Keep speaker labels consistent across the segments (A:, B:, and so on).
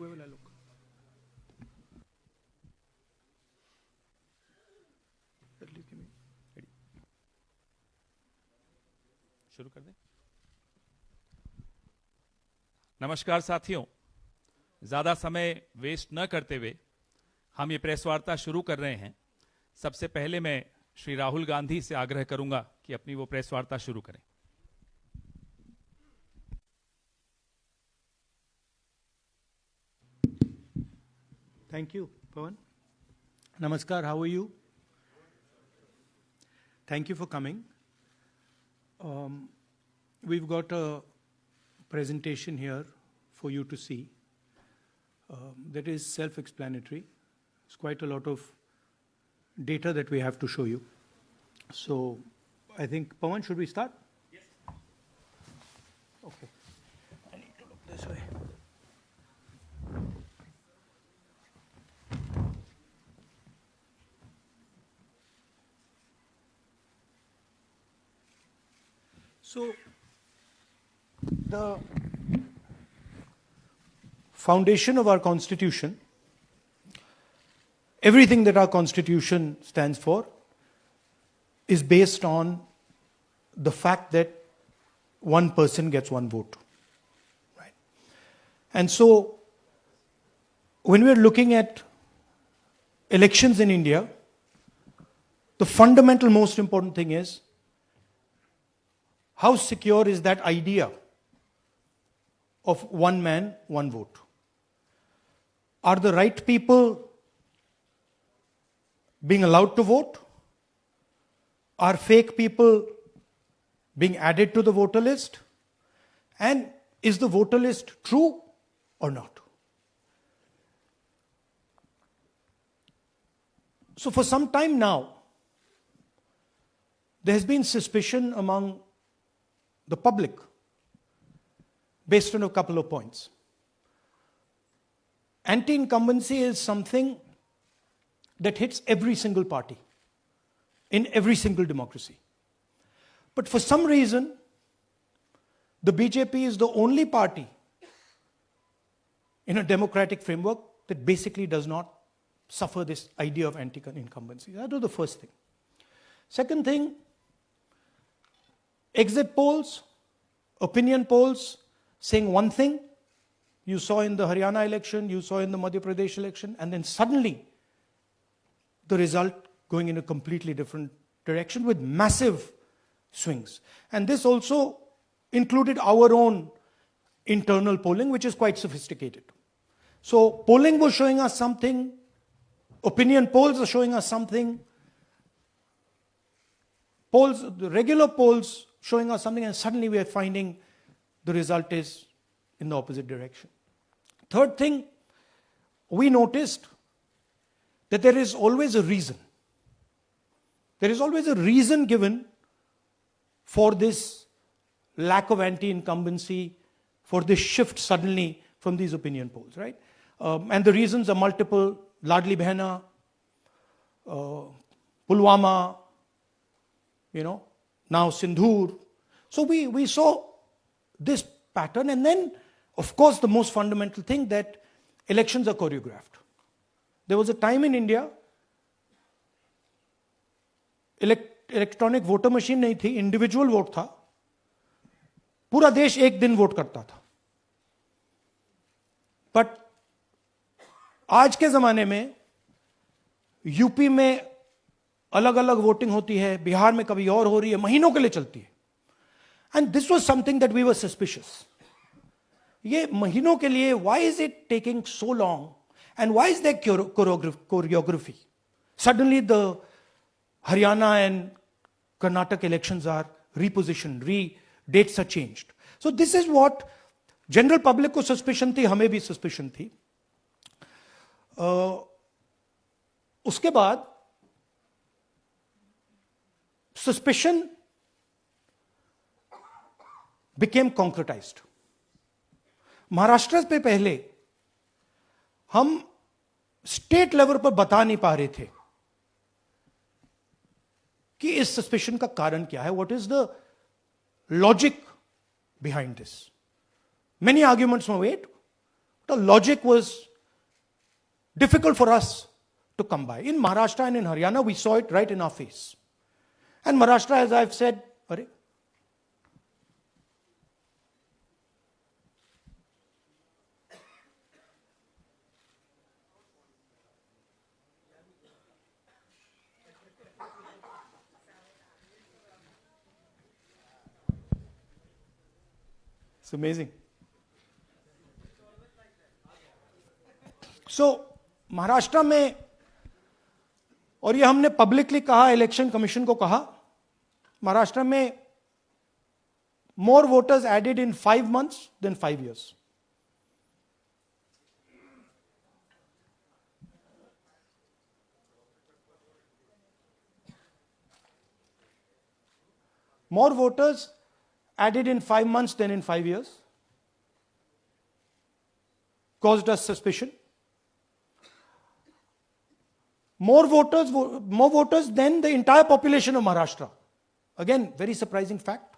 A: whoever I look. At least give me.
B: Ready? शुरू कर दें। नमस्कार साथियों, ज्यादा समय वेस्ट न करते हुए हम ये प्रेस वार्ता शुरू कर रहे हैं। सबसे पहले मैं श्री राहुल गांधी से आग्रह करूंगा कि अपनी वो प्रेस वार्ता शुरू करें।
A: Thank you, Pawan. Namaskar, how are you? Thank you for coming. We've got a presentation here for you to see. That is self-explanatory. It's quite a lot of data that we have to show you. So, I think, Pawan, should we start?
B: Yes.
A: Okay. I need to look this way. So, the foundation of our Constitution, everything that our Constitution stands for, is based on the fact that one person gets one vote. Right? And so, when we're looking at elections in India, the fundamental most important thing is how secure is that idea of one man, one vote? Are the right people being allowed to vote? Are fake people being added to the voter list? And is the voter list true or not? So for some time now, there has been suspicion among the public based on a couple of points. Anti-incumbency is something that hits every single party in every single democracy. But for some reason, the BJP is the only party in a democratic framework that basically does not suffer this idea of anti-incumbency. That was the first thing. Second thing, exit polls, opinion polls saying one thing, you saw in the Haryana election, you saw in the Madhya Pradesh election, and then suddenly the result going in a completely different direction with massive swings. And this also included our own internal polling, which is quite sophisticated. So polling was showing us something, opinion polls are showing us something, polls, the regular polls showing us something, and suddenly we are finding the result is in the opposite direction. Third thing, we noticed that there is always a reason. There is always a reason given for this lack of anti-incumbency, for this shift suddenly from these opinion polls, right? And the reasons are multiple: Ladli Behna, Pulwama, now Sindhur. So we saw this pattern, and then, of course, the most fundamental thing, that elections are choreographed. There was a time in India, electronic voter machine नहीं थी, individual vote था, पूरा देश एक दिन vote करता था. But आज के जमाने में यूपी में अलग अलग वोटिंग होती है, बिहार में कभी और हो रही है, महीनों के लिए चलती है. And this was something that we were suspicious. ये महीनों के लिए, why is it taking so long, and why is there choreography? Suddenly the Haryana and Karnataka elections are repositioned, dates are changed. So this is what general public को suspicion थी, हमें भी suspicion थी. उसके बाद suspicion became concretized. महाराष्ट्र पे पहले हम स्टेट लेवल पर बता नहीं पा रहे थे कि इस सस्पेशन का कारण क्या है, what is the logic behind this. Many arguments were made, the logic was difficult for us to come by. In Maharashtra and in Haryana, we saw it right in our face. And Maharashtra, as I've said, it's amazing. So, Maharashtra में, और ये हमने publicly कहा, election commission को कहा, महाराष्ट्र में more voters added in 5 months than 5 years. More voters added in 5 months than in 5 years. Caused us suspicion. More voters than the entire population of Maharashtra. Again, very surprising fact.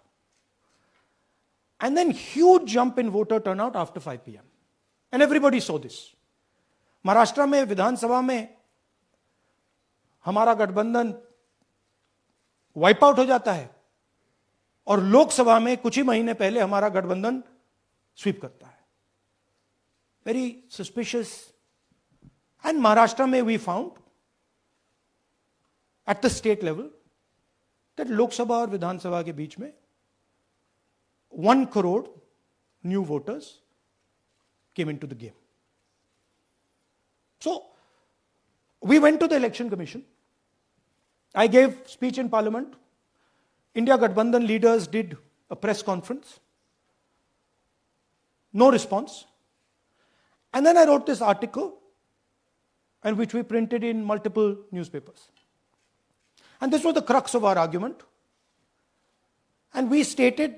A: And then huge jump in voter turnout after 5 p.m. And everybody saw this. Maharashtra में विधानसभा में हमारा गठबंधन wipe out हो जाता है और लोकसभा में कुछ ही महीने पहले हमारा गठबंधन स्वीप करता है. Very suspicious. एंड महाराष्ट्र में we found at the state level that Lok Sabha और विधानसभा के बीच में 1 crore new voters came into the game. So we went to the election commission. I gave speech in parliament. India Gathbandhan leaders did a press conference. No response. And then I wrote this article, and which we printed in multiple newspapers. And this was the crux of our argument. And we stated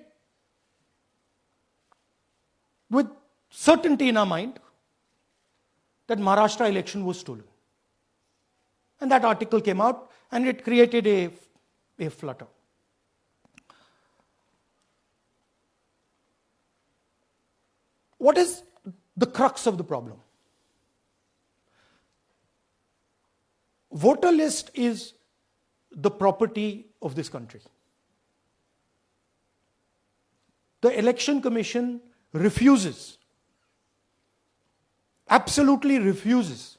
A: with certainty in our mind that Maharashtra election was stolen. And that article came out and it created a flutter. What is the crux of the problem? Voter list is the property of this country. The Election Commission refuses, absolutely refuses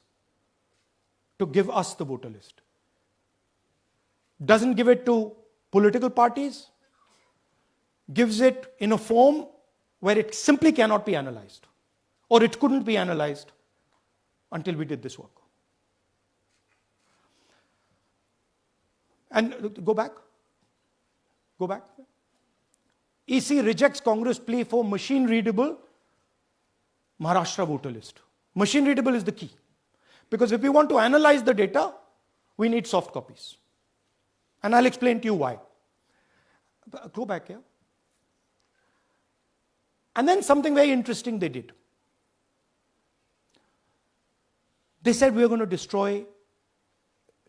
A: to give us the voter list. Doesn't give it to political parties, gives it in a form where it simply cannot be analyzed, or it couldn't be analyzed until we did this work. And go back. EC rejects Congress plea for machine-readable Maharashtra voter list. Machine-readable is the key. Because if we want to analyze the data, we need soft copies. And I'll explain to you why. Go back here. And then something very interesting they did. They said we are going to destroy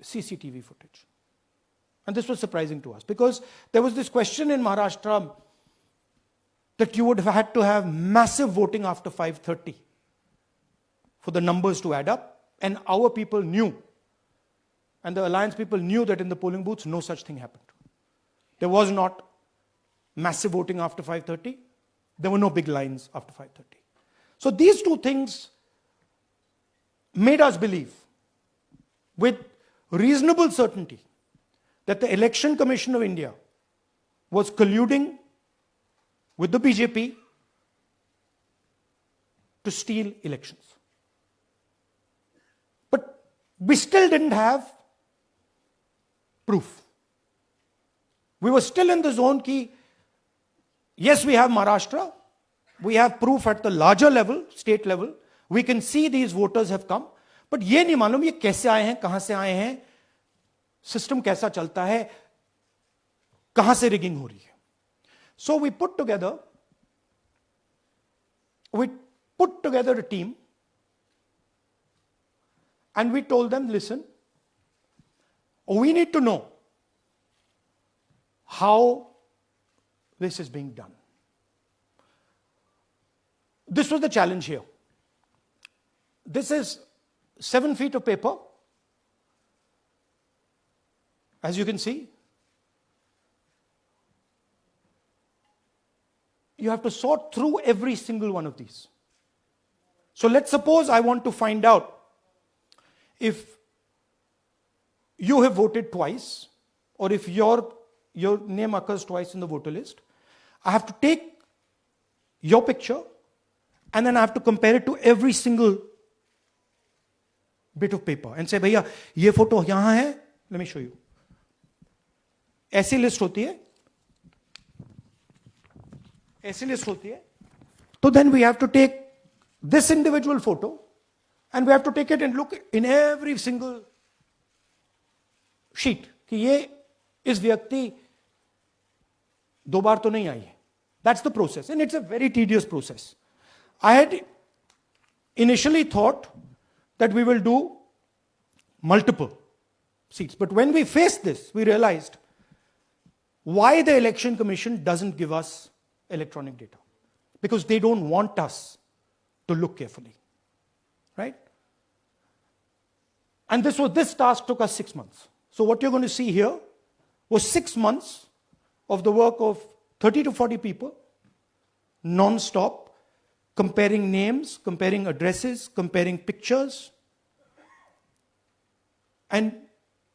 A: CCTV footage. And this was surprising to us because there was this question in Maharashtra that you would have had to have massive voting after 5:30 for the numbers to add up. And our people knew, and the alliance people knew that in the polling booths, no such thing happened. There was not massive voting after 5:30. There were no big lines after 5:30. So these two things made us believe with reasonable certainty that the Election Commission of India was colluding with the BJP to steal elections. But we still didn't have proof. We were still in the zone ki, yes, we have Maharashtra, we have proof at the larger level, state level, we can see these voters have come, but ये नहीं मालूम ये कैसे आए हैं, कहां से आए हैं, सिस्टम कैसा चलता है, कहां से रिगिंग हो रही है. So we put together a team and we told them, listen, we need to know how this is being done. This was the challenge here. this is 7 feet of paper. As you can see, you have to sort through every single one of these. So let's suppose I want to find out if you have voted twice, or if your name occurs twice in the voter list. I have to take your picture and then I have to compare it to every single bit of paper and say, भैया ये photo यहां है, let me show you. ऐसी list होती है, ऐसी list होती है. So then we have to take this individual photo and we have to take it and look in every single sheet कि ये इस व्यक्ति दो बार तो नहीं आई है. That's the process, and it's a very tedious process. I had initially thought that we will do multiple seats, but when we faced this, we realized why the Election Commission doesn't give us electronic data. Because they don't want us to look carefully, right? And this task took us 6 months. So what you're going to see here was 6 months of the work of 30 to 40 people, non-stop, comparing names, comparing addresses, comparing pictures. And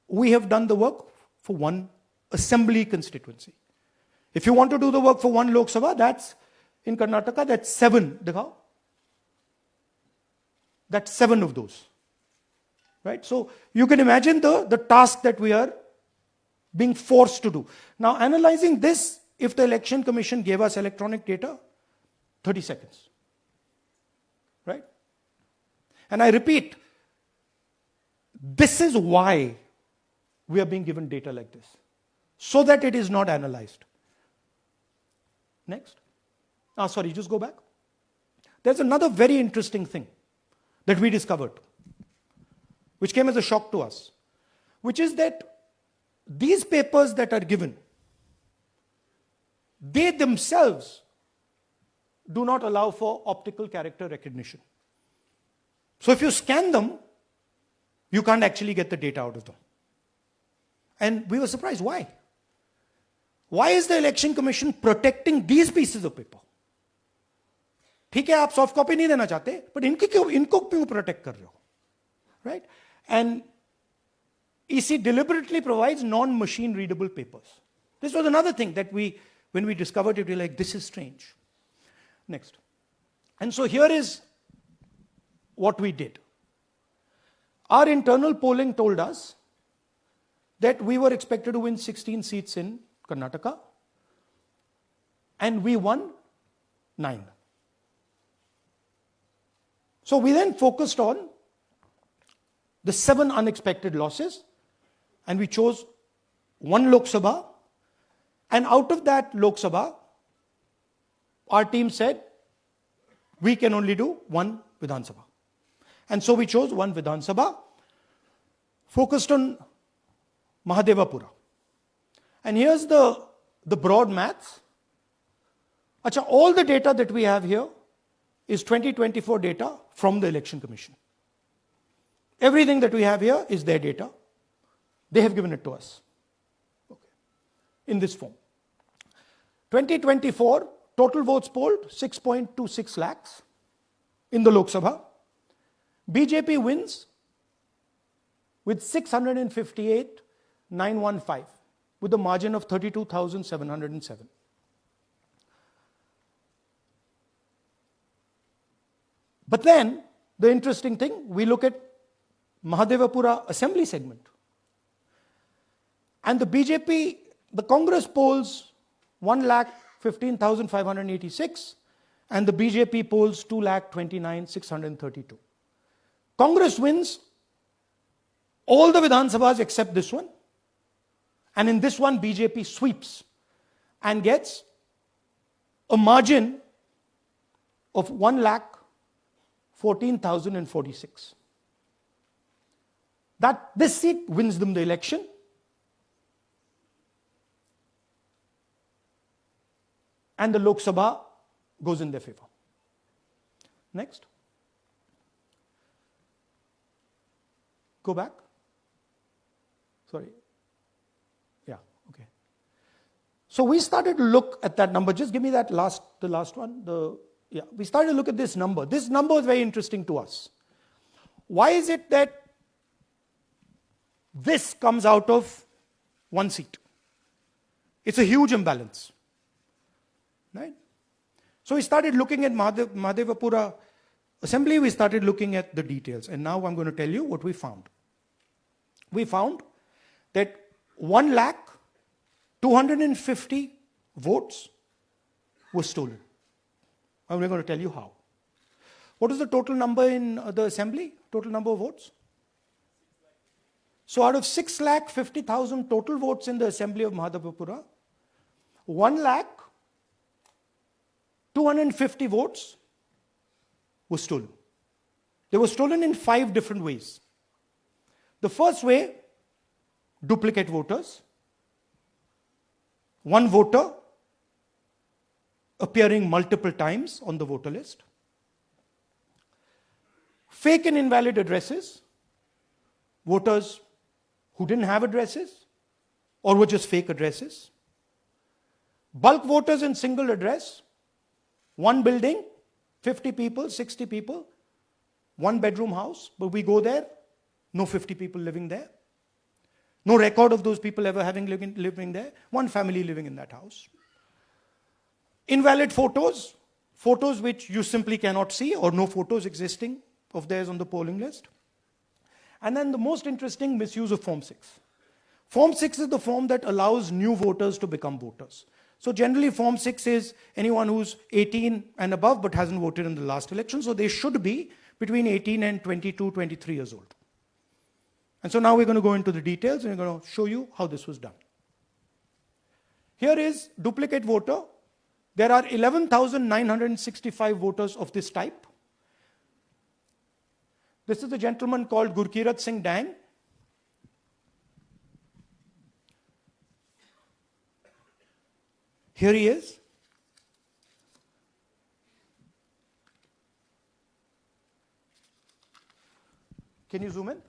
A: we have done the work for one assembly constituency. If you want to do the work for one Lok Sabha, that's in Karnataka, that's 7. Dikhao. That's 7 of those. Right? So you can imagine the task that we are being forced to do. Now, analyzing this, if the Election Commission gave us electronic data, 30 seconds. Right? And I repeat, this is why we are being given data like this, so that it is not analyzed. Next. Sorry, just go back. There's another very interesting thing that we discovered, which came as a shock to us, which is that these papers that are given, they themselves do not allow for optical character recognition. So if you scan them, you can't actually get the data out of them. And we were surprised. Why? Why is the Election Commission protecting these pieces of paper? ठीक है, आप soft copy नहीं देना चाहते, but इनको क्यों protect कर रहे हो? Right? And EC deliberately provides non-machine readable papers. This was another thing that when we discovered it, we were like, this is strange. Next. And so here is what we did. Our internal polling told us that we were expected to win 16 seats in Karnataka, and we won 9. So we then focused on the 7 unexpected losses, and we chose 1 Lok Sabha, and out of that Lok Sabha, our team said, we can only do 1 Vidhan Sabha. And so we chose 1 Vidhan Sabha, focused on Mahadevapura. And here's the broad maths. Achha, all the data that we have here is 2024 data from the Election Commission. Everything that we have here is their data. They have given it to us. Okay. In this form. 2024, total votes polled, 6.26 lakhs in the Lok Sabha. BJP wins with 658,915 with a margin of 32,707. But then, the interesting thing, we look at Mahadevapura assembly segment. And the BJP, the Congress polls 1,15,586 and the BJP polls 2,29,632. Congress wins all the Vidhan Sabhas except this one. And in this one, BJP sweeps and gets a margin of 1,14,046. This seat wins them the election. And the Lok Sabha goes in their favor. Next. Go back. Sorry. Yeah, okay. So we started to look at that number. Just give me the last one. We started to look at this number. This number is very interesting to us. Why is it that this comes out of one seat? It's a huge imbalance. Right? So we started looking at Mahadevapura Assembly, we started looking at the details. And now I'm going to tell you what we found. We found that 1,250,000 votes were stolen. And we're going to tell you how. What is the total number in the assembly? Total number of votes? So out of 6,50,000 total votes in the assembly of Mahadevapura, 1,250,000 votes were stolen. They were stolen in 5 different ways. The first way, duplicate voters. One voter appearing multiple times on the voter list. Fake and invalid addresses. Voters who didn't have addresses or were just fake addresses. Bulk voters in single address. One building, 50 people, 60 people, one bedroom house, but we go there, no 50 people living there. No record of those people ever having living there. One family living in that house. Invalid photos, photos which you simply cannot see or no photos existing of theirs on the polling list. And then the most interesting, misuse of Form 6. Form 6 is the form that allows new voters to become voters. So generally Form 6 is anyone who's 18 and above but hasn't voted in the last election. So they should be between 18 and 22, 23 years old. And so now we're going to go into the details and we're going to show you how this was done. Here is duplicate voter. There are 11,965 voters of this type. This is a gentleman called Gurkirat Singh Dang. Here he is. Can you zoom in?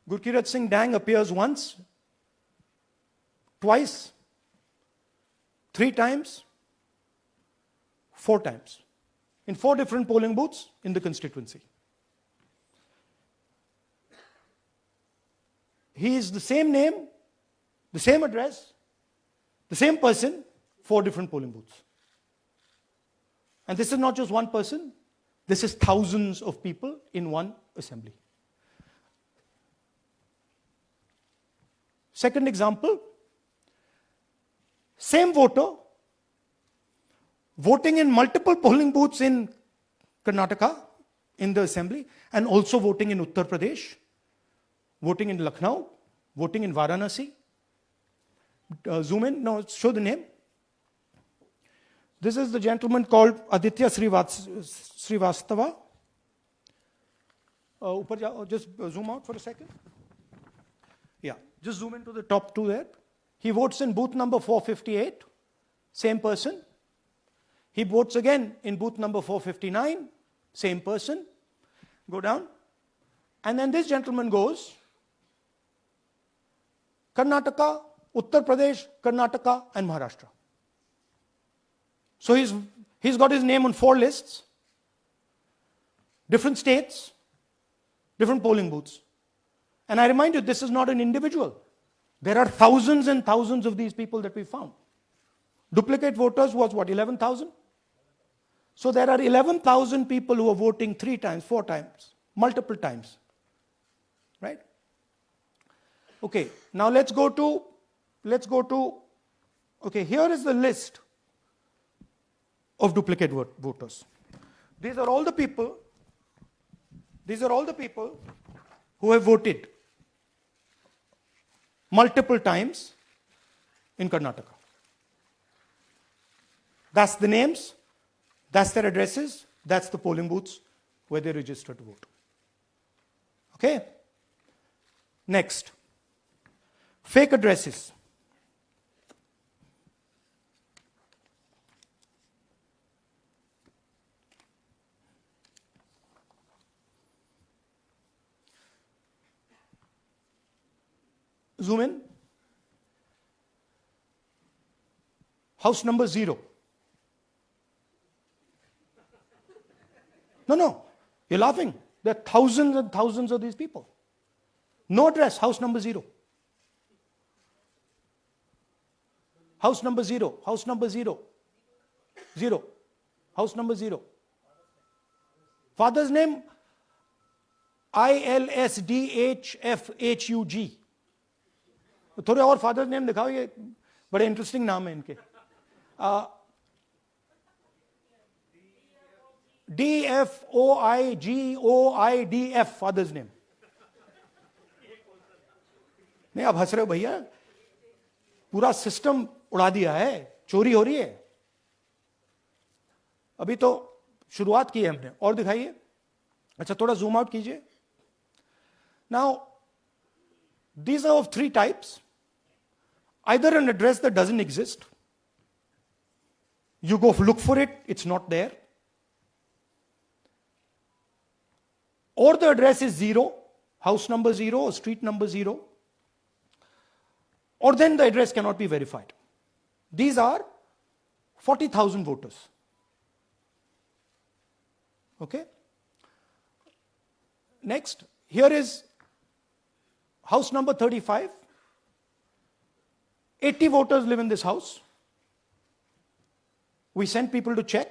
A: Gurkirat Singh Dang appears once, twice, 3 times, 4 times, in 4 different polling booths in the constituency. He is the same name, the same address, the same person, 4 different polling booths. And this is not just one person, this is thousands of people in one assembly. Second example, same voter voting in multiple polling booths in Karnataka in the assembly and also voting in Uttar Pradesh, voting in Lucknow, voting in Varanasi. Zoom in, no, show the name. This is the gentleman called Aditya Srivastava. Just zoom out for a second. Yeah, just zoom into the top 2 there. He votes in booth number 458, same person. He votes again in booth number 459, same person. Go down. And then this gentleman goes, Karnataka, Uttar Pradesh, Karnataka, and Maharashtra. So he's got his name on 4 lists, different states, different polling booths. And I remind you, this is not an individual. There are thousands and thousands of these people that we found. Duplicate voters was what, 11,000? So there are 11,000 people who are voting 3 times, 4 times, multiple times. Right? Okay, now let's go to, okay, here is the list of duplicate voters. These are all the people who have voted multiple times in Karnataka. That's the names, that's their addresses, that's the polling booths where they registered to vote. Okay? Next. Fake addresses. Zoom in. House number 0. No, you're laughing. There are thousands and thousands of these people. No address, house number 0. House number 0, house number 0. 0. House number 0. Father's name, ILSDHFHUG. थोड़े और father's name दिखाओ, ये बड़े interesting नाम है इनके. DFOIGOIDF father's name. नहीं, आप हंस रहे हो भैया, पूरा सिस्टम उड़ा दिया है, चोरी हो रही है. अभी तो शुरुआत की है हमने. और दिखाइए. अच्छा, थोड़ा जूम आउट कीजिए. Now these are of 3 types. Either an address that doesn't exist, you go look for it, it's not there, or the address is 0, house number 0 or street number 0, or then the address cannot be verified. These are 40,000 voters. Okay? Next, here is house number 35. 80 voters live in this house. We sent people to check.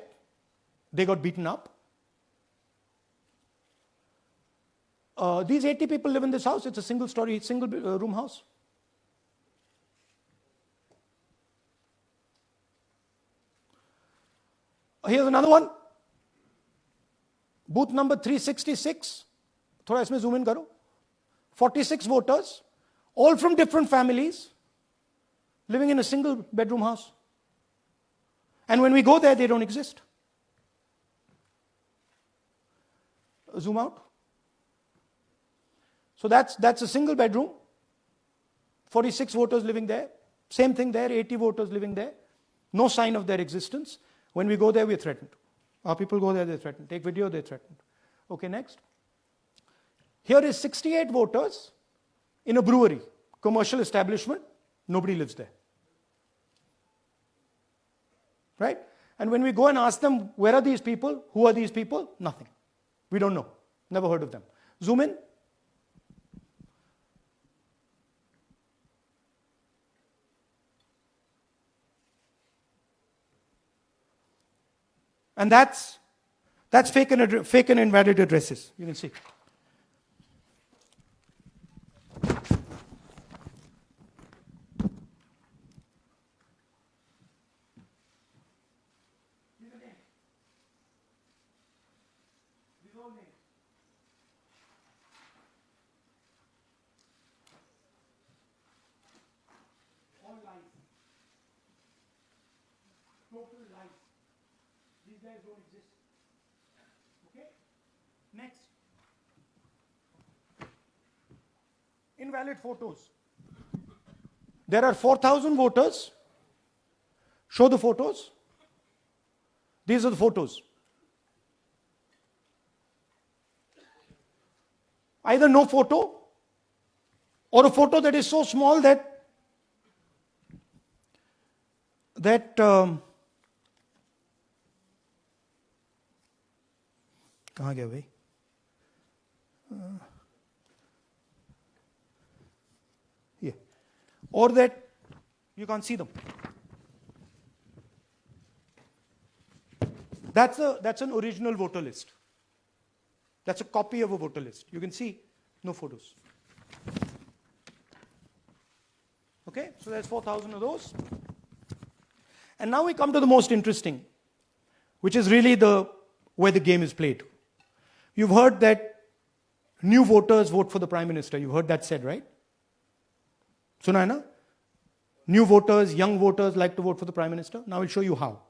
A: They got beaten up. These 80 people live in this house. It's a single story, single room house. Here's another one. Booth number 366. थोड़ा इसमें zoom in करो. 46 voters, all from different families, living in a single bedroom house. And when we go there, they don't exist. Zoom out. So that's a single bedroom. 46 voters living there. Same thing there, 80 voters living there. No sign of their existence. When we go there, we're threatened. Our people go there, they're threatened. Take video, they're threatened. Okay, next. Here is 68 voters in a brewery, commercial establishment. Nobody lives there. Right? And when we go and ask them, where are these people? Who are these people? Nothing. We don't know. Never heard of them. Zoom in. And that's fake and invalid addresses. You can see. Total lies. These guys don't exist. Okay? Next. Invalid photos. There are 4,000 voters. Show the photos. These are the photos. Either no photo or a photo that is so small that कहाँ गया भाई? Yeah. Or that you can't see them. That's an original voter list. That's a copy of a voter list. You can see no photos. Okay, so there's 4,000 of those. And now we come to the most interesting, which is really where the game is played. You've heard that new voters vote for the Prime Minister. You've heard that said, right? Suna hai na? New voters, young voters like to vote for the Prime Minister. Now I'll show you how.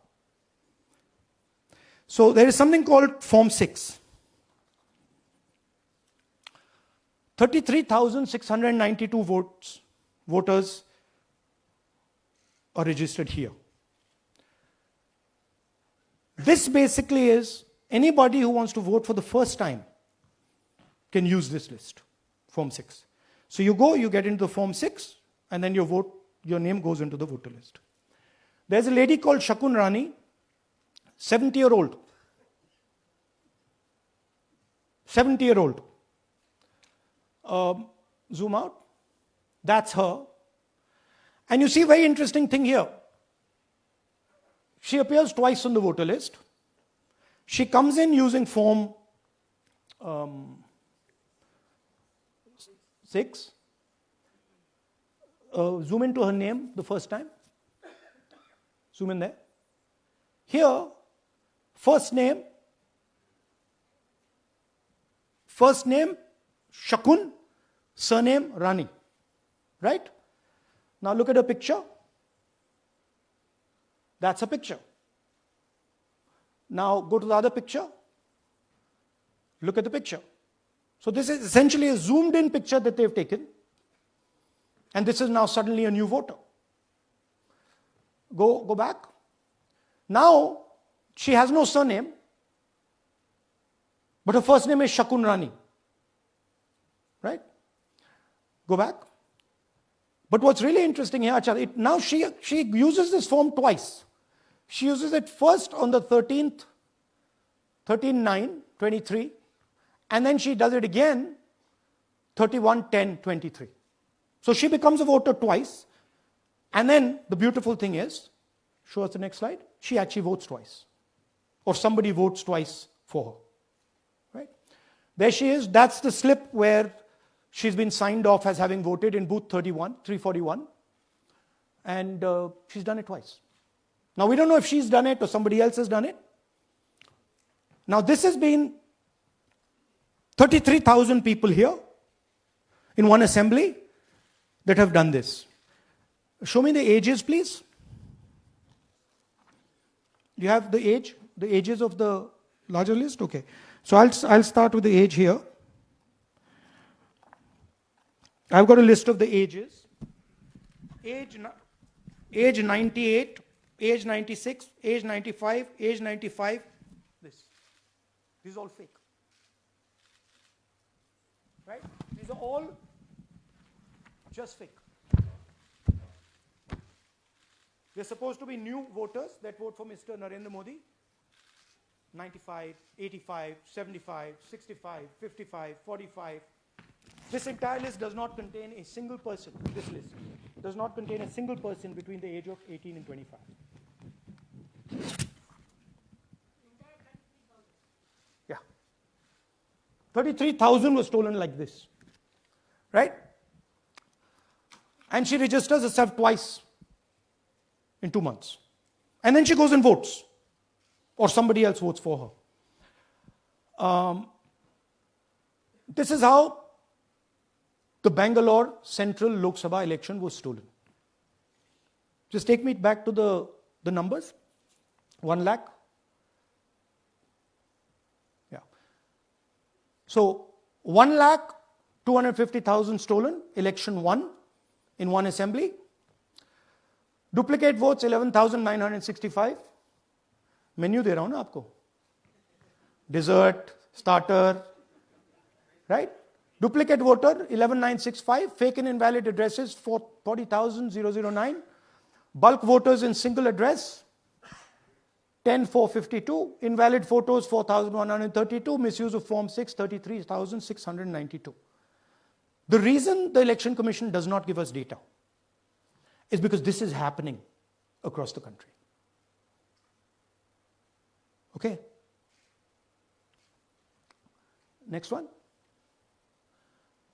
A: So there is something called Form 6. 33,692 voters are registered here. This basically is anybody who wants to vote for the first time can use this list, Form 6. So you go, you get into the Form 6, and then your name goes into the voter list. There's a lady called Shakun Rani, 70-year-old. 70-year-old. Zoom out. That's her. And you see a very interesting thing here. She appears twice on the voter list. She comes in using Form 6. Zoom into her name the first time. Zoom in there. Here, first name Shakun, surname Rani. Right? Now look at her picture. That's a picture. Now go to the other picture. Look at the picture. So this is essentially a zoomed in picture that they've taken. And this is now suddenly a new voter. Go back. Now she has no surname, but her first name is Shakun Rani. Right? Go back. But what's really interesting here, now she uses this form twice. She uses it first on the 13/9/23, and then she does it again 31/10/23. So she becomes a voter twice, and then the beautiful thing is, show us the next slide, she actually votes twice. Or somebody votes twice for her. Right? There she is, that's the slip where she's been signed off as having voted in booth 341, and she's done it twice. Now we don't know if she's done it or somebody else has done it. Now this has been 33,000 people here in one assembly that have done this. Show me the ages, please. Do you have the ages of the larger list? Okay. So I'll start with the age here. I've got a list of the ages. Age 98, age 96, age 95, age 95. This is all fake. Right? These are all just fake. They're supposed to be new voters that vote for Mr. Narendra Modi. 95, 85, 75, 65, 55, 45. This entire list does not contain a single person. This list does not contain a single person between the age of 18 and 25. Yeah. 33,000 was stolen like this. Right? And she registers herself twice in 2 months. And then she goes and votes. Or somebody else votes for her. This is how the Bangalore Central Lok Sabha election was stolen. Just take me back to the numbers. 1 lakh. Yeah. So 1,250,000 stolen, election won in one assembly. Duplicate votes 11,965. Menu दे रहा हूं ना आपको. Dessert, starter, right? Duplicate voter 11,965. Fake and invalid addresses 40,009. Bulk voters in single address 10,452. Invalid photos 4,132. Misuse of Form 6 33,692. The reason the Election Commission does not give us data is because this is happening across the country. Okay. Next one.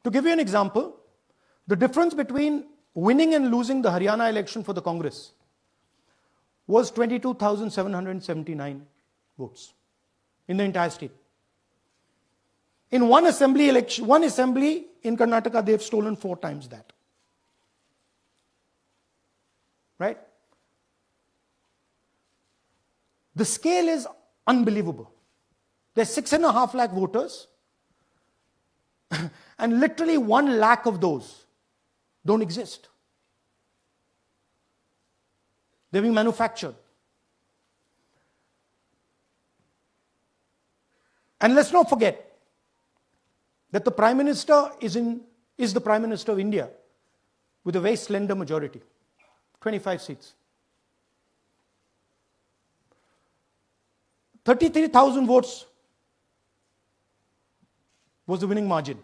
A: To give you an example, the difference between winning and losing the Haryana election for the Congress was 22,779 votes in the entire state. In one assembly in Karnataka, they've stolen 4 times that. Right? The scale is unbelievable. There's 6.5 lakh voters, and literally 1 lakh of those don't exist. They're being manufactured. And let's not forget that the Prime Minister is in is the Prime Minister of India with a very slender majority, 25 seats. 33,000 votes was the winning margin.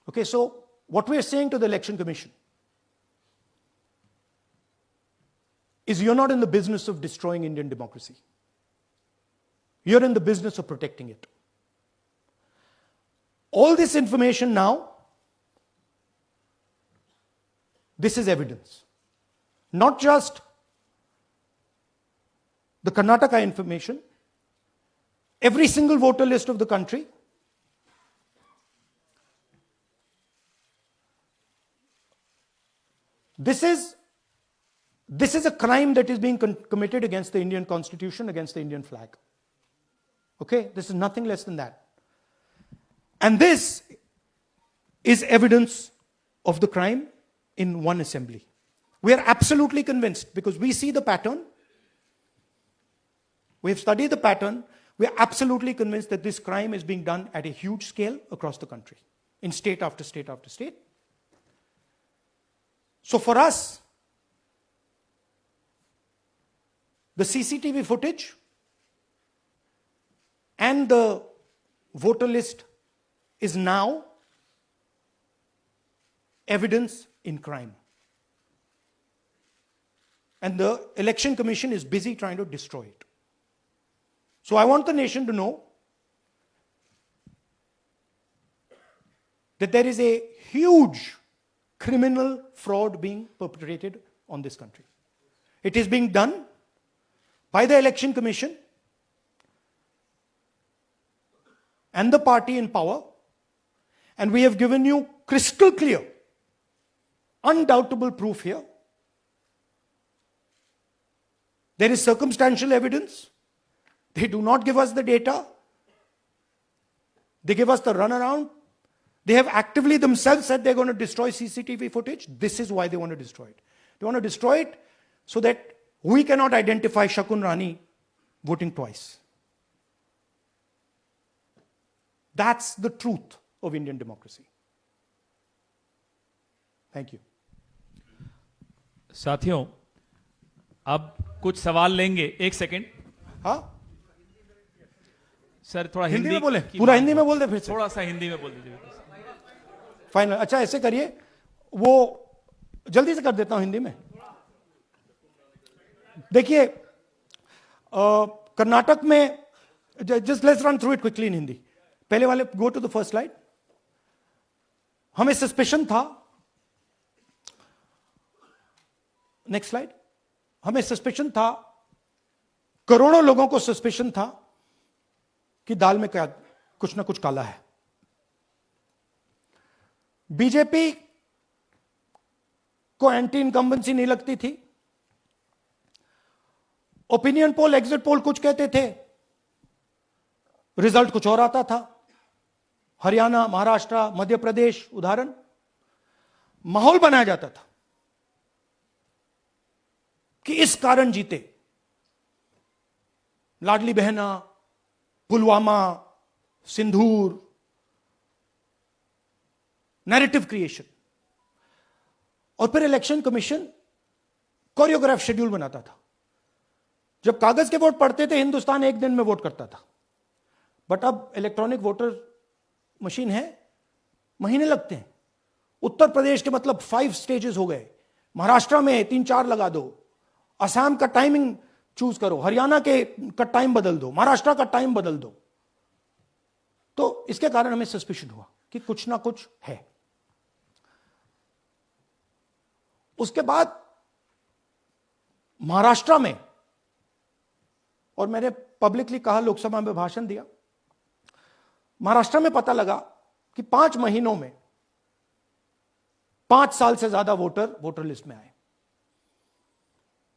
A: Okay, so what we are saying to the Election Commission is you're not in the business of destroying Indian democracy. You're in the business of protecting it. All this information now, this is evidence. Not just the Karnataka information, every single voter list of the country, this is a crime that is being committed against the Indian Constitution, against the Indian flag. Okay, this is nothing less than that. And this is evidence of the crime in one assembly. We are absolutely convinced because we see the pattern. We have studied the pattern. We are absolutely convinced that this crime is being done at a huge scale across the country, in state after state after state. So for us, the CCTV footage and the voter list is now evidence in crime. And the Election Commission is busy trying to destroy it. So I want the nation to know that there is a huge criminal fraud being perpetrated on this country. It is being done by the Election Commission and the party in power, and we have given you crystal clear, undoubtable proof here. There is circumstantial evidence. They do not give us the data. They give us the runaround. They have actively themselves said they're going to destroy CCTV footage. This is why they want to destroy it. They want to destroy it so that we cannot identify Shakun Rani voting twice. That's the truth of Indian democracy. Thank you.
B: साथियों, अब कुछ सवाल लेंगे. एक second.
A: हाँ,
B: sir थोड़ा
A: हिंदी में बोले, पूरा हिंदी में बोल दे फिर से.
B: थोड़ा सा हिंदी में बोल दीजिए.
A: फाइनल. अच्छा ऐसे करिए, वो जल्दी से कर देता हूं हिंदी में. देखिए, कर्नाटक में, just let's run through it quickly in Hindi. पहले वाले, go to the first slide. हमें सस्पेशन था, नेक्स्ट स्लाइड. हमें सस्पेशन था, करोड़ों लोगों को सस्पेशन था कि दाल में क्या कुछ ना कुछ काला है. बीजेपी को एंटी इनकम्बेंसी नहीं लगती थी. ओपिनियन पोल, एग्जिट पोल कुछ कहते थे, रिजल्ट कुछ और आता था. हरियाणा, महाराष्ट्र, मध्य प्रदेश उदाहरण, माहौल बनाया जाता था कि इस कारण जीते. लाडली बहना, पुलवामा, सिंदूर, नैरेटिव क्रिएशन. और फिर इलेक्शन कमीशन कोरियोग्राफ शेड्यूल बनाता था. जब कागज के वोट पड़ते थे, हिंदुस्तान एक दिन में वोट करता था. बट अब इलेक्ट्रॉनिक वोटर मशीन है, महीने लगते हैं. उत्तर प्रदेश के मतलब 5 स्टेजेस हो गए. महाराष्ट्र में 3-4 लगा दो. असम का टाइमिंग चूज करो, हरियाणा के का टाइम बदल दो, महाराष्ट्र का टाइम बदल दो. तो इसके कारण हमें सस्पिशन हुआ कि कुछ ना कुछ है. उसके बाद महाराष्ट्र में, और मैंने पब्लिकली कहा, लोकसभा में भाषण दिया, महाराष्ट्र में पता लगा कि 5 महीनों में 5 साल से ज्यादा वोटर लिस्ट में आए.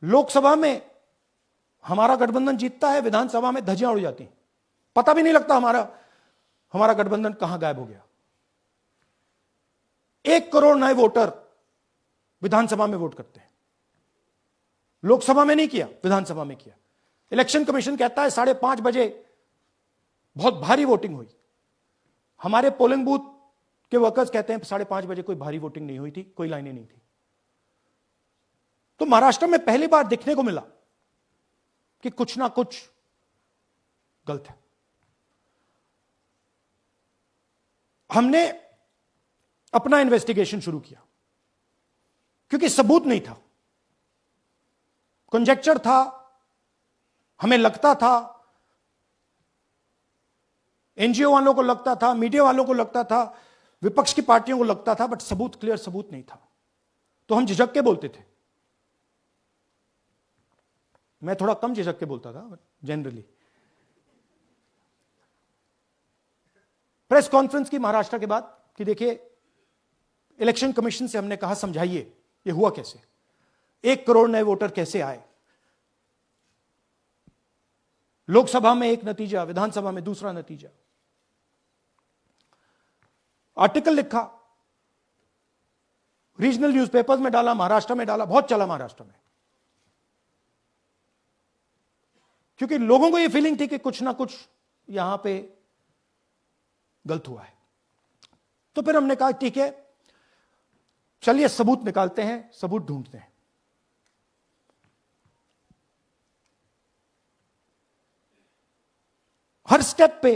A: लोकसभा में हमारा गठबंधन जीतता है, विधानसभा में धज्जियां उड़ जाती हैं. पता भी नहीं लगता हमारा गठबंधन कहां गायब हो गया. 1 करोड़ नए वोटर विधानसभा में वोट करते हैं. लोकसभा में नहीं किया, विधानसभा में किया. इलेक्शन कमीशन कहता है 5:30 बजे बहुत भारी वोटिंग हुई. हमारे पोलिंग बूथ के वर्कर्स कहते हैं 5:30 बजे कोई भारी वोटिंग नहीं हुई थी, कोई लाइनें नहीं थी। तो महाराष्ट्र में पहली बार देखने को मिला कि कुछ ना कुछ गलत है। हमने अपना इन्वेस्टिगेशन शुरू किया क्योंकि सबूत नहीं था, कंजेक्चर था, हमें लगता था, एनजीओ वालों को लगता था, मीडिया वालों को लगता था, विपक्ष की पार्टियों को लगता था, बट सबूत, क्लियर सबूत नहीं था। तो हम झिझक के बोलते थे। मैं थोड़ा कम झिझक के बोलता था जनरली। प्रेस कॉन्फ्रेंस की महाराष्ट्र के बाद कि देखिए, इलेक्शन कमीशन से हमने कहा समझाइए ये हुआ कैसे, 1 करोड़ नए वोटर कैसे आए, लोकसभा में एक नतीजा, विधानसभा में दूसरा नतीजा। आर्टिकल लिखा, रीजनल न्यूज़पेपर्स में डाला, महाराष्ट्र में डाला, बहुत चला महाराष्ट्र में, क्योंकि लोगों को यह फीलिंग थी कि कुछ ना कुछ यहां पे गलत हुआ है। तो फिर हमने कहा ठीक है, चलिए सबूत निकालते हैं, सबूत ढूंढते हैं। हर स्टेप पे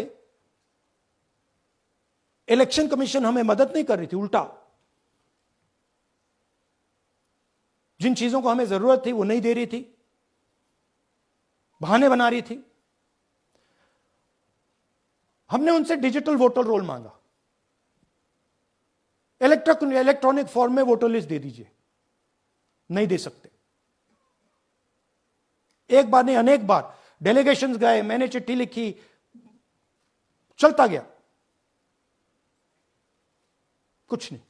A: इलेक्शन कमीशन हमें मदद नहीं कर रही थी, उल्टा जिन चीजों को हमें जरूरत थी वो नहीं दे रही थी, बहाने बना रही थी। हमने उनसे डिजिटल वोटर रोल मांगा, इलेक्ट्रॉनिक फॉर्म में वोटर लिस्ट दे दीजिए, नहीं दे सकते। एक बार नहीं, अनेक बार डेलीगेशंस गए, मैंने चिट्ठी लिखी, चलता गया, कुछ नहीं।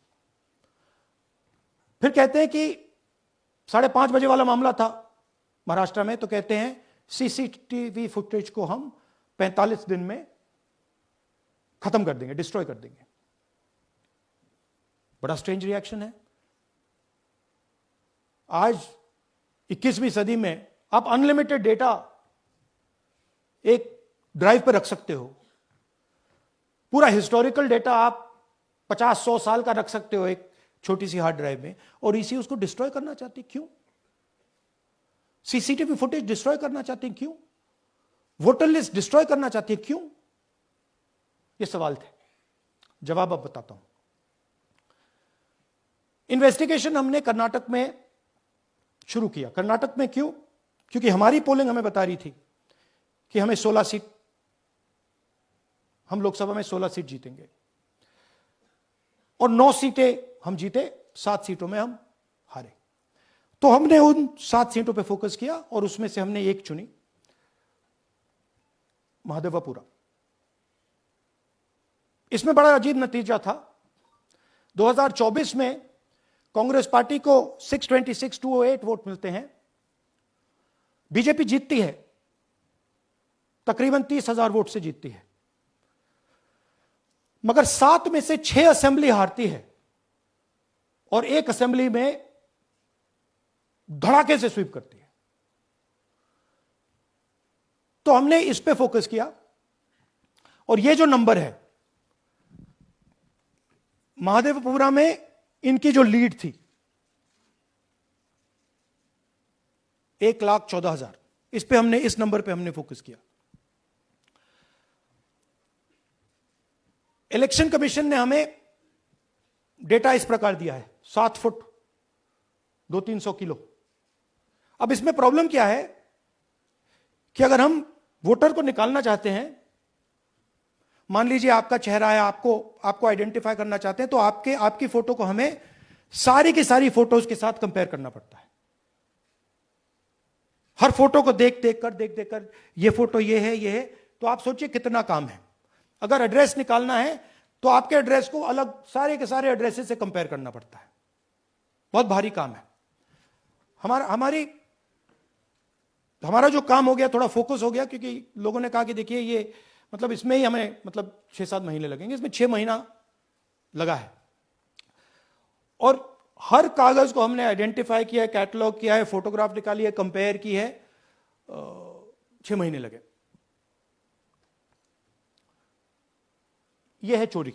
A: फिर कहते हैं कि 5:30 बजे वाला मामला था महाराष्ट्र में, तो कहते हैं सीसीटीवी फुटेज को हम 45 दिन में खत्म कर देंगे, डिस्ट्रॉय कर देंगे। बड़ा स्ट्रेंज रिएक्शन है। आज 21वीं सदी में आप अनलिमिटेड डेटा एक ड्राइव पर रख सकते हो, पूरा हिस्टोरिकल डेटा आप 50-100 साल का रख सकते हो एक छोटी सी हार्ड ड्राइव में, और इसी उसको डिस्ट्रॉय करना चाहती, क्यों? सीसीटीवी फुटेज डिस्ट्रॉय करना चाहती, क्यों? वोटर लिस्ट डिस्ट्रॉय करना चाहती है, क्यों? ये सवाल थे, जवाब अब बताता हूं। इन्वेस्टिगेशन हमने कर्नाटक में शुरू किया। कर्नाटक में क्यों? क्योंकि हमारी पोलिंग हमें बता रही थी कि हमें 16 सीट, हम लोकसभा में 16 सीट जीतेंगे और 9 सीटें हम जीते, 7 सीटों में हम हारे। तो हमने उन 7 सीटों पे फोकस किया और उसमें से हमने एक चुनी, महादेवपुरा। इसमें बड़ा अजीब नतीजा था। 2024 में कांग्रेस पार्टी को 626-208 वोट मिलते हैं, बीजेपी जीतती है, तकरीबन 30,000 वोट से जीतती है, मगर 7 में से 6 असेंबली हारती है और एक असेंबली में धड़ाके से स्वीप करती है। तो हमने इस पे फोकस किया और ये जो नंबर है, महादेवपुरा में इनकी जो लीड थी 1,14,000, इस पे हमने, इस नंबर पे हमने फोकस किया। इलेक्शन कमीशन ने हमें डेटा इस प्रकार दिया है, 7 फुट 200-300 किलो। अब इसमें प्रॉब्लम क्या है कि अगर हम वोटर को निकालना चाहते हैं, मान लीजिए आपका चेहरा है, आपको आइडेंटिफाई करना चाहते हैं, तो आपकी फोटो को हमें सारी की सारी फोटोज के साथ कंपेयर करना पड़ता है। हर फोटो को देख देख कर ये फोटो ये है, तो आप सोचिए कितना काम है। अगर एड्रेस निकालना है तो आपके एड्रेस को अलग सारे के सारे एड्रेसेस से कंपेयर करना पड़ता है, बहुत भारी काम है। हमारा जो काम हो गया, थोड़ा फोकस हो गया, क्योंकि लोगों ने कहा कि देखिए ये मतलब इसमें ही हमें मतलब 6-7 महीने लगेंगे, इसमें 6 महीना लगा है। और हर कागज को हमने आइडेंटिफाई किया है, कैटलॉग किया है, फोटोग्राफ निकाली है, कंपेयर की है, 6 महीने लगे। यह है चोरी।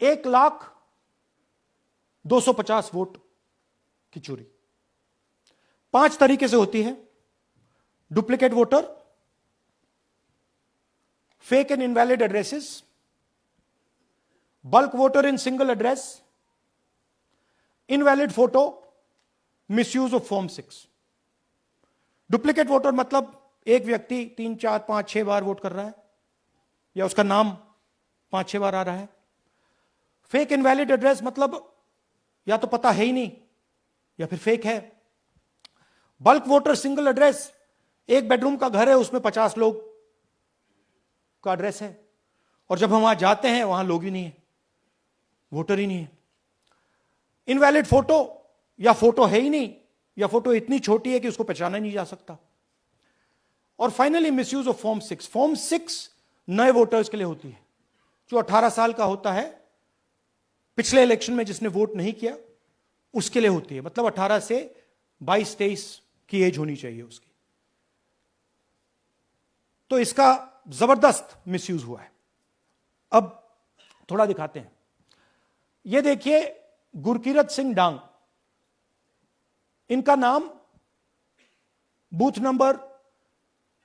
A: 1,250,000 वोट की चोरी 5 तरीके से होती है। Duplicate voter, fake and invalid addresses, bulk voter in single address, invalid photo, misuse of form 6। Duplicate voter मतलब एक व्यक्ति 3, 4, 5, 6 बार वोट कर रहा है या उसका नाम 5, 6 बार आ रहा है। फेक इनवैलिड एड्रेस मतलब या तो पता है ही नहीं या फिर फेक है। बल्क वोटर सिंगल एड्रेस, एक बेडरूम का घर है, उसमें 50 लोग का एड्रेस है और जब हम वहां जाते हैं वहां लोग ही नहीं है, वोटर ही नहीं है। इनवैलिड फोटो, या फोटो है ही नहीं या फोटो इतनी छोटी है कि उसको पहचाना नहीं जा सकता। और finally misuse of form 6। Form 6 नए वोटर्स के लिए होती है, जो 18 साल का होता है, पिछले इलेक्शन में जिसने वोट नहीं किया उसके लिए होती है। मतलब 18 से 22-23 की एज होनी चाहिए उसकी। तो इसका जबरदस्त मिसयूज हुआ है। अब थोड़ा दिखाते हैं। यह देखिए गुरकीरत सिंह डांग, इनका नाम बूथ नंबर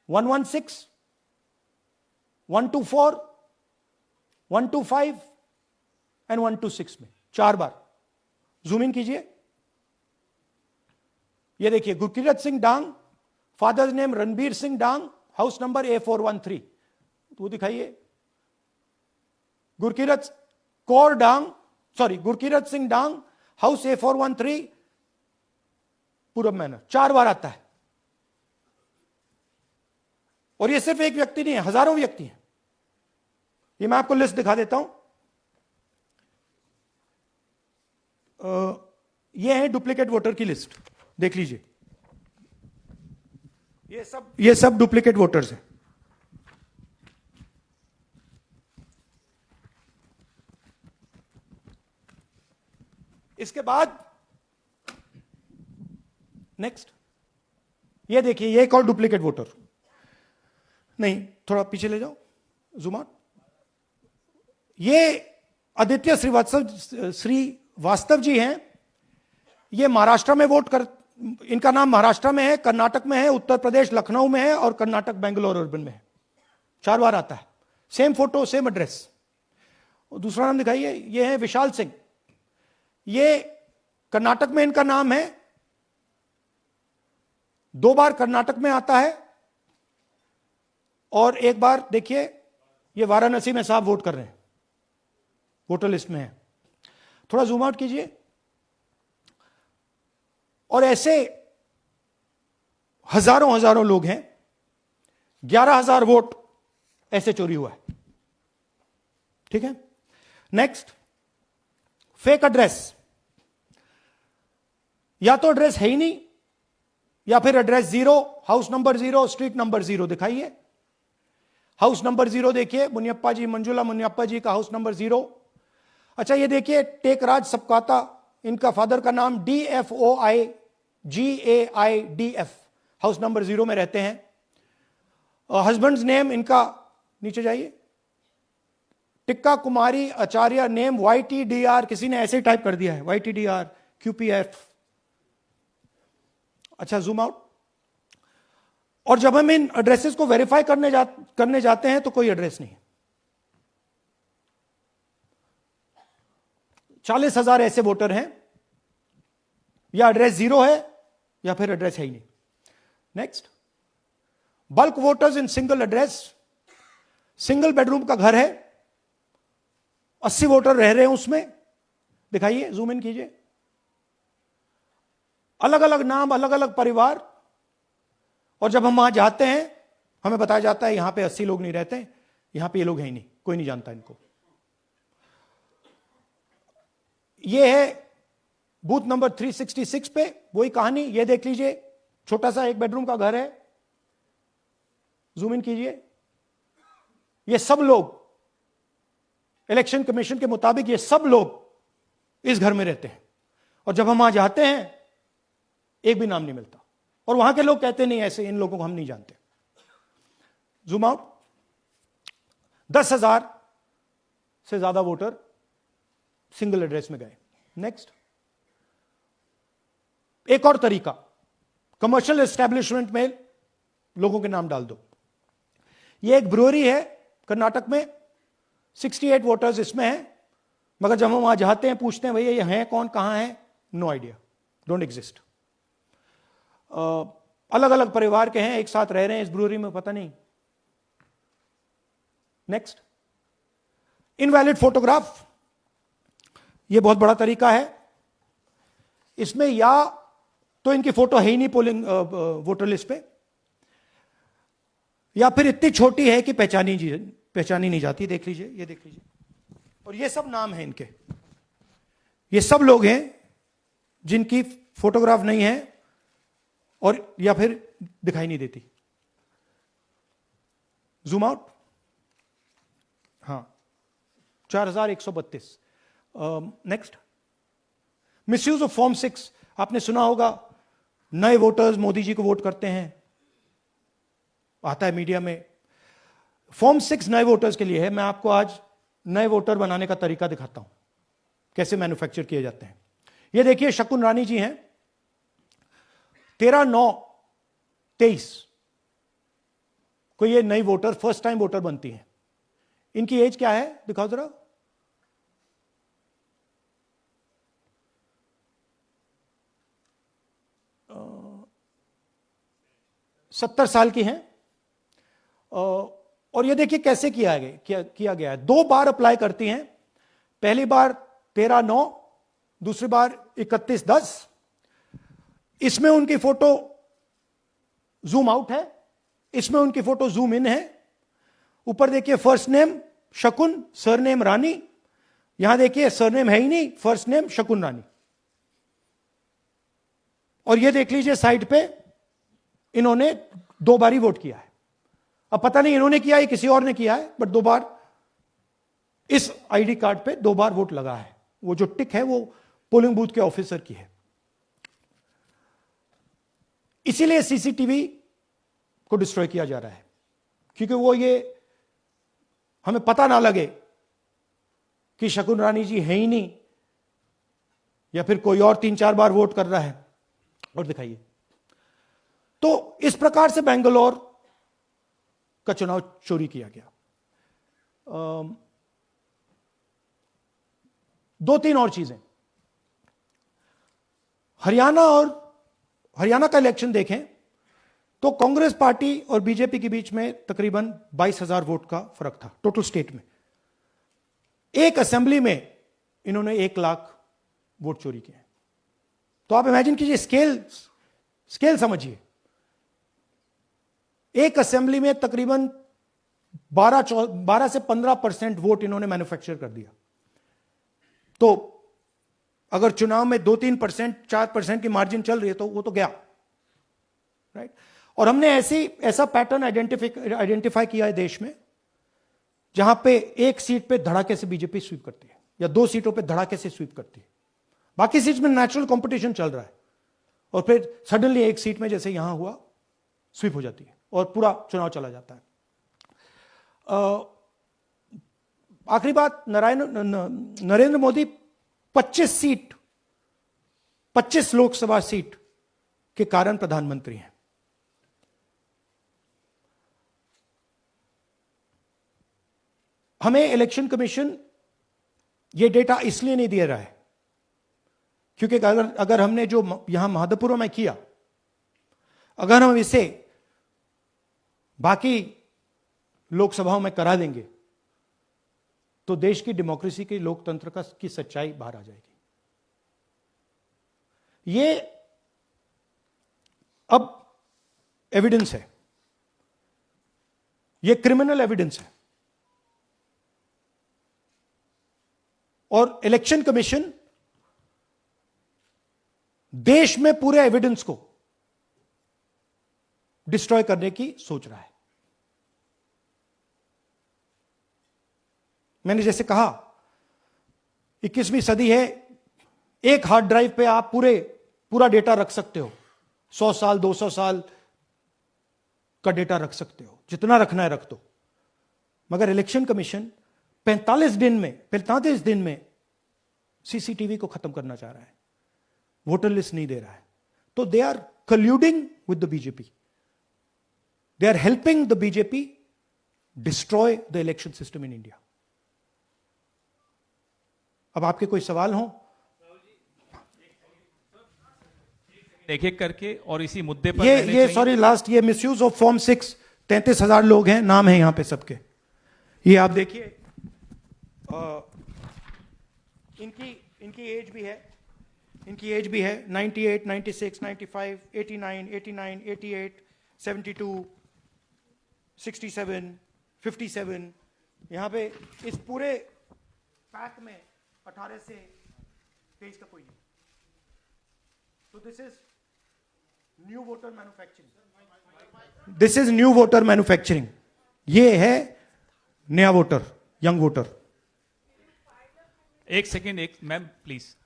A: 116, 124, 125 एंड 126 में 4 बार। जूम इन कीजिए। यह देखिए गुरकीरत सिंह डांग, फादर्स नेम रणबीर सिंह डांग, हाउस नंबर A413। वो दिखाइए। गुरकीरत कौर डांग, सॉरी गुरकीरत सिंह डांग, हाउस A413, पूरब मैनर। 4 बार आता है। और ये सिर्फ एक व्यक्ति नहीं है, हजारों व्यक्ति हैं। ये मैं आपको लिस्ट दिखा देता हूं। ये है डुप्लीकेट वोटर की लिस्ट, देख लीजिए। ये सब डुप्लीकेट वोटर्स हैं। इसके बाद नेक्स्ट, ये देखिए, ये एक और डुप्लीकेट वोटर। नहीं, थोड़ा पीछे ले जाओ, जूम आउट। ये आदित्य श्रीवास्तव जी हैं। ये महाराष्ट्र में वोट कर, इनका नाम महाराष्ट्र में है, कर्नाटक में है, उत्तर प्रदेश लखनऊ में है और कर्नाटक बेंगलोर अर्बन में है। 4 बार आता है। Same photo, same address. दूसरा नाम दिखाइए। ये है विशाल सिंह। ये कर्नाटक में इनका नाम है, 2 बार कर्नाटक में आता है और 1 बार देखिए ये वाराणसी में साहब वोट कर रहे हैं, वोटर लिस्ट में है। थोड़ा जूम आउट कीजिए। और ऐसे हजारों लोग हैं। 11,000 वोट ऐसे चोरी हुआ है। ठीक है। Next, fake address. या तो एड्रेस है ही नहीं या फिर address 0, house number 0, street number 0। दिखाइए हाउस नंबर 0, देखिए मुनियप्पा जी, मंजुला मुनियप्पा जी का हाउस नंबर 0। अच्छा, ये देखिए टेकराज सबकाता, इनका फादर का नाम DFOIGAIDF, हाउस नंबर 0 में रहते हैं। हस्बैंड्स नेम इनका, नीचे जाइए, टिक्का कुमारी आचार्य, नेम YTDR, किसी ने ऐसे ही टाइप कर दिया है, YTDR QPF। अच्छा, जूम आउट। और जब हम इन एड्रेसेस को वेरीफाई करने जाते हैं तो कोई एड्रेस नहीं है। 40,000 ऐसे वोटर हैं, या एड्रेस 0 है या फिर एड्रेस है ही नहीं। Next, bulk voters in single address. Single bedroom का घर है, 80 वोटर रह रहे हैं उसमें। दिखाइए, जूम इन कीजिए। अलग अलग नाम, अलग अलग परिवार। और जब हम वहां जाते हैं हमें बताया जाता है यहां पे 80 लोग नहीं रहते, यहां पे ये लोग हैं ही नहीं, कोई नहीं जानता इनको। ये है बूथ नंबर 366 पे वही कहानी। ये देख लीजिए, छोटा सा 1 बेडरूम का घर है। जूम इन कीजिए। ये सब लोग, इलेक्शन कमीशन के मुताबिक ये सब लोग इस घर में रहते हैं। और जब हम वहां जाते हैं एक भी नाम नहीं मिलता, और वहां के लोग कहते नहीं, ऐसे इन लोगों को हम नहीं जानते। Zoom out. 10,000 से ज्यादा वोटर सिंगल एड्रेस में गए। नेक्स्ट, एक और तरीका, कमर्शियल एस्टेब्लिशमेंट में लोगों के नाम डाल दो। ये एक ब्रूअरी है कर्नाटक में, 68 वोटर्स इसमें हैं, मगर जब हम वहां जाते हैं पूछते हैं भैया ये हैं कौन, कहां है, नो आइडिया, डोंट एग्जिस्ट। अलग अलग परिवार के हैं, एक साथ रह रहे हैं इस ब्रूअरी में, पता नहीं। नेक्स्ट, इनवैलिड फोटोग्राफ, ये बहुत बड़ा तरीका है। इसमें या तो इनकी फोटो है ही नहीं पोलिंग वोटर लिस्ट पे, या फिर इतनी छोटी है कि पहचानी नहीं जाती। देख लीजिए, ये देख लीजिए, और ये सब नाम है इनके, ये सब लोग हैं जिनकी फोटोग्राफ नहीं है और या फिर दिखाई नहीं देती। जूम आउट, हाँ, 4132। नेक्स्ट, मिसयूज ऑफ फॉर्म 6, आपने सुना होगा, नए वोटर्स मोदी जी को वोट करते हैं, आता है मीडिया में। फॉर्म 6 नए वोटर्स के लिए है। मैं आपको आज नए वोटर बनाने का तरीका दिखाता हूं, कैसे मैन्युफैक्चर किए जाते हैं। ये देखिए, शकुन रानी जी हैं, 13/9/23 को ये नई वोटर, फर्स्ट टाइम वोटर बनती हैं। इनकी एज क्या है, दिखाओ जरा। 70 साल की हैं। और ये देखिए कैसे किया गया है। 2 बार अप्लाई करती हैं, पहली बार 13/9, दूसरी बार 31/10। इसमें उनकी फोटो जूम आउट है, इसमें उनकी फोटो जूम इन है। ऊपर देखिए फर्स्ट नेम शकुन, सरनेम रानी। यहां देखिए सरनेम है ही नहीं, फर्स्ट नेम शकुन रानी। और ये देख लीजिए साइड पे इन्होंने 2 बार ही वोट किया है। अब पता नहीं इन्होंने किया है किसी और ने किया है, बट 2 बार इस आईडी कार्ड पे 2 बार वोट लगा है। वो जो टिक है वो पोलिंग बूथ के ऑफिसर की है। इसीलिए सीसीटीवी को डिस्ट्रॉय किया जा रहा है, क्योंकि वो ये हमें पता ना लगे कि शकुन रानी जी है ही नहीं, या फिर कोई और 3-4 बार वोट कर रहा है। और दिखाइए, तो इस प्रकार से बेंगलोर का चुनाव चोरी किया गया। 2-3 और चीजें, हरियाणा का इलेक्शन देखें तो कांग्रेस पार्टी और बीजेपी के बीच में तकरीबन 22,000 वोट का फर्क था टोटल स्टेट में। एक असेंबली में इन्होंने 1 लाख वोट चोरी किए। तो आप इमेजिन कीजिए, स्केल समझिए। एक असेंबली में तकरीबन 12 से 15% वोट इन्होंने मैन्युफैक्चर कर दिया। तो अगर चुनाव में 2-3%, 4% की मार्जिन चल रही है तो वो तो गया, राइट। और हमने ऐसा पैटर्न आइडेंटिफाई किया है देश में, जहां पे एक सीट पे धड़ाके से बीजेपी स्वीप करती है, या 2 सीटों पे धड़ाके से स्वीप करती है। बाकी सीट में नेचुरल कंपटीशन चल रहा है, और फिर सडनली एक सीट में जैसे यहां हुआ स्वीप हो जाती है और पूरा चुनाव चला जाता है। आखिरी बात, नरेंद्र मोदी 25 लोकसभा सीट के कारण प्रधानमंत्री हैं। हमें इलेक्शन कमीशन ये डेटा इसलिए नहीं दे रहा है क्योंकि अगर हमने जो यहां महादपुर में किया, अगर हम इसे बाकी लोकसभाओं में करा देंगे तो देश की डेमोक्रेसी की, लोकतंत्र की सच्चाई बाहर आ जाएगी। ये अब एविडेंस है, ये क्रिमिनल एविडेंस है। और इलेक्शन कमीशन देश में पूरे एविडेंस को डिस्ट्रॉय करने की सोच रहा है। मैंने जैसे कहा, 21वीं सदी है, एक हार्ड ड्राइव पे आप पूरा डेटा रख सकते हो। 100 साल 200 साल का डेटा रख सकते हो, जितना रखना है रख दो। मगर इलेक्शन कमीशन 45 दिन में सीसीटीवी को खत्म करना चाह रहा है, वोटर लिस्ट नहीं दे रहा है. तो they are colluding with the BJP. They are helping the BJP destroy the election system in India. अब आपके कोई सवाल हो?
B: एक एक करके और इसी मुद्दे पर
A: ये सॉरी लास्ट, ये मिसयूज ऑफ फॉर्म 6, 33,000 लोग हैं, नाम है यहां पे सबके. ये आप देखिए, इनकी एज भी है, 98, 96, 95, 89, 88, 72, 67, 57. यहां पे इस पूरे पैक में 18 से 23 का कोई नहीं. तो this is new voter manufacturing. This is new voter manufacturing. ये है नया वोटर, यंग वोटर.
B: एक सेकेंड, एक मैम प्लीज,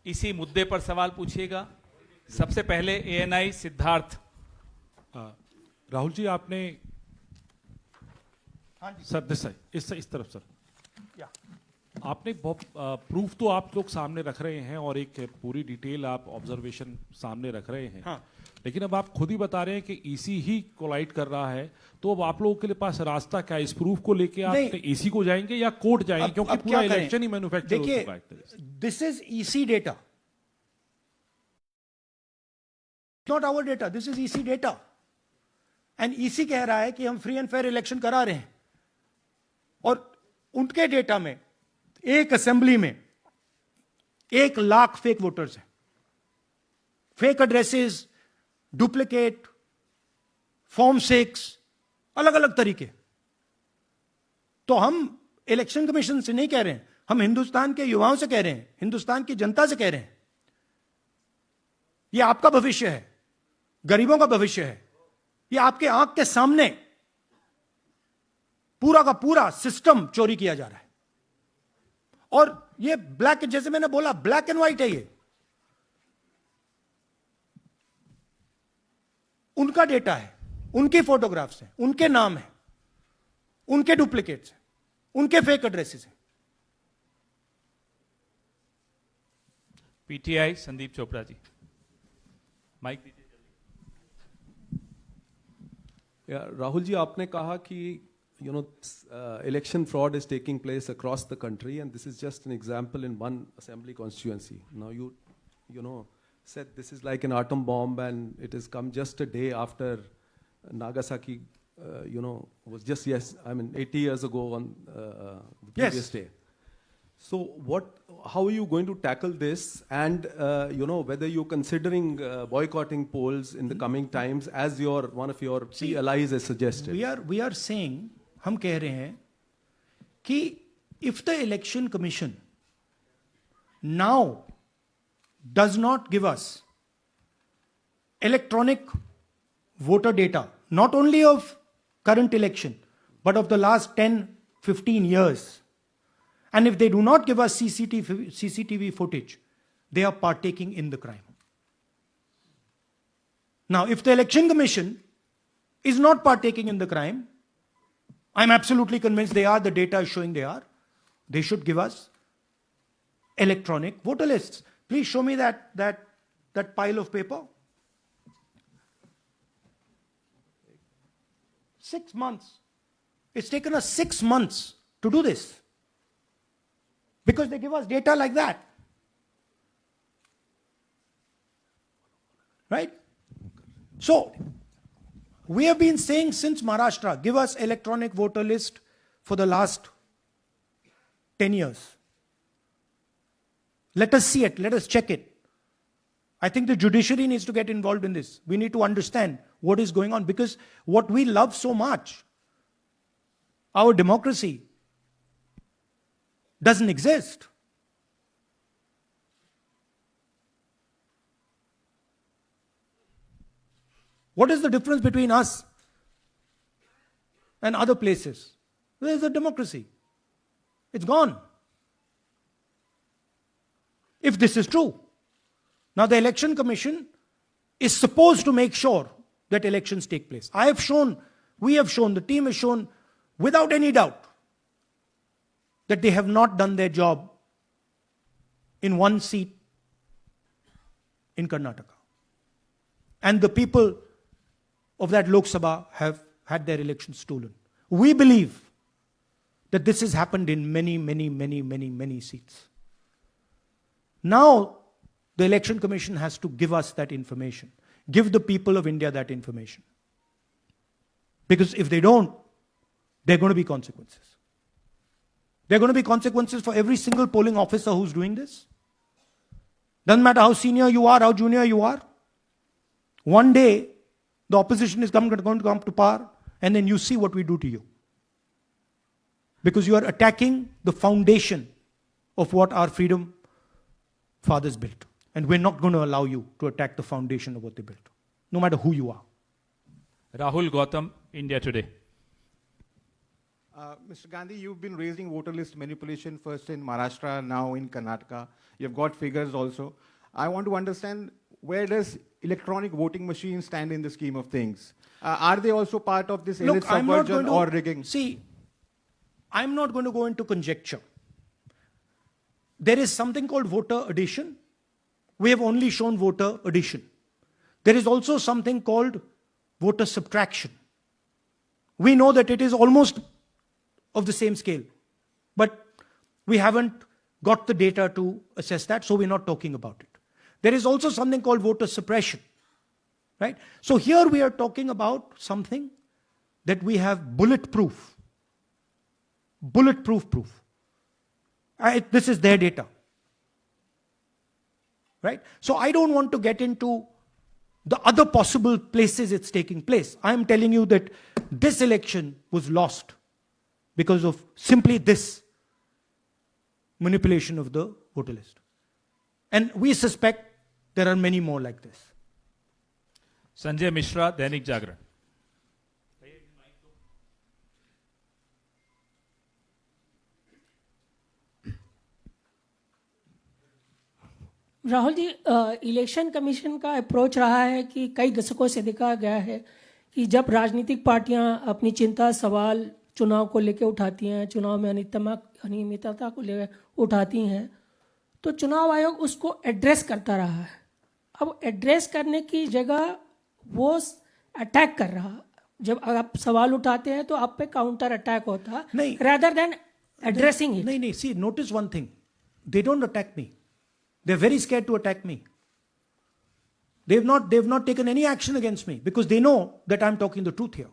B: इसी मुद्दे पर सवाल पूछिएगा. सबसे पहले एएनआई सिद्धार्थ.
C: राहुल जी, आपने सर दिस है, इस तरफ सर. आपने बहुत प्रूफ तो आप लोग सामने रख रहे हैं और एक पूरी डिटेल आप ऑब्जर्वेशन सामने रख रहे हैं.
A: हाँ.
C: लेकिन अब आप खुद ही बता रहे हैं कि ईसी ही कोलाइड कर रहा है, तो अब आप लोगों के लिए पास रास्ता क्या है? इस प्रूफ को लेके आप ईसी को जाएंगे या कोर्ट जाएंगे? क्योंकि पूरा इलेक्शन ही मैन्युफैक्चर हो चुका है.
A: This is EC data, not our data. This is EC data. And EC कह रहा है कि हम फ्री एंड फेयर इलेक्शन करा रहे हैं, और उनके डेटा में एक असेंबली में 1 लाख फेक वोटर्स हैं. फेक एड्रेसेस, डुप्लीकेट, फॉर्म 6, अलग अलग तरीके. तो हम इलेक्शन कमीशन से नहीं कह रहे हैं, हम हिंदुस्तान के युवाओं से कह रहे हैं, हिंदुस्तान की जनता से कह रहे हैं. यह आपका भविष्य है, गरीबों का भविष्य है. यह आपके आंख के सामने पूरा का पूरा सिस्टम चोरी किया जा रहा है. और ये ब्लैक, जैसे मैंने बोला, ब्लैक एंड व्हाइट है. ये उनका डेटा है, उनकी फोटोग्राफ्स हैं, उनके नाम हैं, उनके डुप्लीकेट्स हैं, उनके फेक एड्रेसेस हैं.
B: पीटीआई संदीप चोपड़ा जी, माइक दीजिए.
D: राहुल जी, आपने कहा कि election fraud is taking place across the country, and this is just an example in one assembly constituency. Now you know said this is like an atom bomb, and it has come just a day after Nagasaki. Was just 80 years ago on the previous day. So how are you going to tackle this? And whether you're considering boycotting polls in the coming times, as one of your key allies has suggested?
A: We are saying, हम कह रहे हैं कि if the election commission now does not give us electronic voter data, not only of current election, but of the last 10-15 years, and if they do not give us CCTV footage, they are partaking in the crime. Now, if the election commission is not partaking in the crime, I'm absolutely convinced they are. The data is showing they are. They should give us electronic voter lists. Please show me that pile of paper. 6 months. It's taken us 6 months to do this, because they give us data like that. Right? So, we have been saying since Maharashtra, give us electronic voter list for the last 10 years. Let us see it. Let us check it. I think the judiciary needs to get involved in this. We need to understand what is going on, because what we love so much, our democracy, doesn't exist. What is the difference between us and other places? There is a democracy. It's gone. If this is true. Now the election commission is supposed to make sure that elections take place. We have shown, the team has shown without any doubt that they have not done their job in one seat in Karnataka. And the people of that Lok Sabha have had their elections stolen. We believe that this has happened in many seats. Now, the Election Commission has to give us that information. Give the people of India that information. Because if they don't, there are going to be consequences. There are going to be consequences for every single polling officer who's doing this. Doesn't matter how senior you are, how junior you are. One day, the opposition is going to come to power, and then you see what we do to you. Because you are attacking the foundation of what our freedom fathers built. And we're not going to allow you to attack the foundation of what they built, no matter who you are.
B: Rahul Gautam, India Today.
E: Mr. Gandhi, you've been raising voter list manipulation first in Maharashtra, now in Karnataka. You've got figures also. I want to understand, where does electronic voting machines stand in the scheme of things? Are they also part of this elite subversion or rigging?
A: See, I'm not going to go into conjecture. There is something called voter addition. We have only shown voter addition. There is also something called voter subtraction. We know that it is almost of the same scale, but we haven't got the data to assess that, so we're not talking about it. There is also something called voter suppression, right? So here we are talking about something that we have bulletproof proof. This is their data, right? So I don't want to get into the other possible places it's taking place. I'm telling you that this election was lost because of simply this manipulation of the voter list. And we suspect there are many more like this.
B: Sanjay Mishra, Dainik Jagran.
F: Rahul ji, election commission का approach रहा है कि कई दशकों से देखा गया है कि जब राजनीतिक पार्टियां अपनी चिंता सवाल चुनाव को लेकर उठाती हैं, चुनाव में अनियमितता को लेकर उठाती हैं, तो चुनाव आयोग उसको एड्रेस करता रहा है. अब एड्रेस करने की जगह वो अटैक कर रहा. जब आप सवाल उठाते हैं तो आप पे काउंटर अटैक होता है, rather than addressing it.
A: नहीं, see, notice one thing. They don't attack me. They're very scared to attack me. They've not taken any action against me because they know that I'm talking the truth here.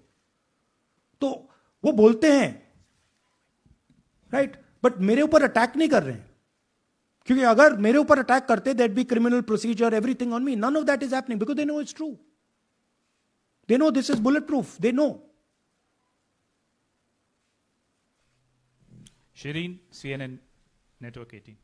A: तो वो बोलते हैं, right? But मेरे ऊपर attack नहीं कर रहे हैं. क्योंकि अगर मेरे ऊपर अटैक करते, there'd be criminal procedure, everything on me. None of that is happening because they know it's true. They know this is bulletproof. They know.
B: Shireen, CNN Network 18.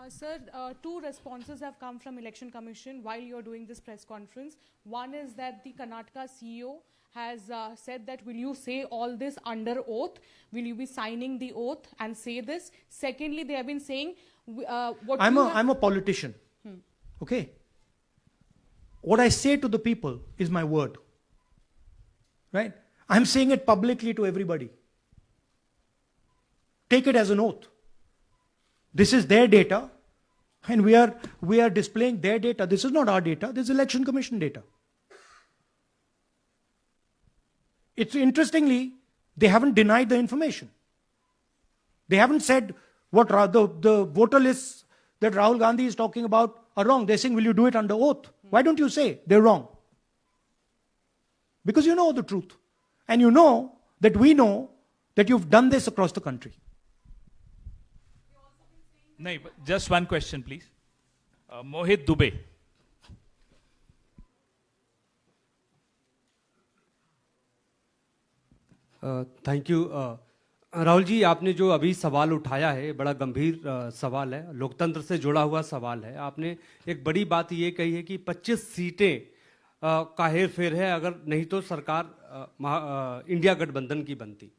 G: Sir, two responses have come from Election Commission while you're doing this press conference. One is that the Karnataka CEO has said that, will you say all this under oath? Will you be signing the oath and say this? Secondly, they have been saying
A: I'm a politician. Okay? What I say to the people is my word. Right? I'm saying it publicly to everybody. Take it as an oath. This is their data, and we are displaying their data. This is not our data. This is Election Commission data. It's interestingly, they haven't denied the information. They haven't said what the voter lists that Rahul Gandhi is talking about are wrong. They're saying, will you do it under oath? Why don't you say they're wrong? Because you know the truth. And you know that we know that you've done this across the country.
B: No, just one question, please. Mohit Dubey.
H: Thank you. Rahul ji, आपने जो अभी सवाल उठाया है बड़ा गंभीर सवाल है, लोकतंत्र से जुड़ा हुआ सवाल है. आपने एक बड़ी बात ये कही है कि 25 सीटें का हेर फेर है, अगर नहीं तो सरकार इंडिया गठबंधन की बनती.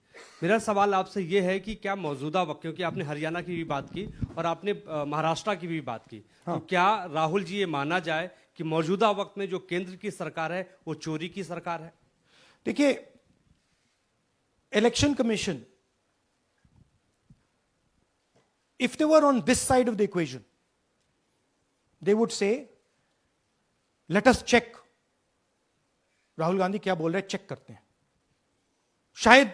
H: मेरा सवाल आपसे ये है कि क्या मौजूदा वक्त, क्योंकि आपने हरियाणा की भी बात की और आपने महाराष्ट्र की भी बात की, तो क्या राहुल जी ये माना जाए कि मौजूदा वक्त में जो केंद्र की सरकार है वो चोरी की सरकार है?
A: देखिए, election commission if they were on this side of the equation, they would say, let us check. Rahul Gandhi क्या बोल रहे हैं, चेक करते हैं. शायद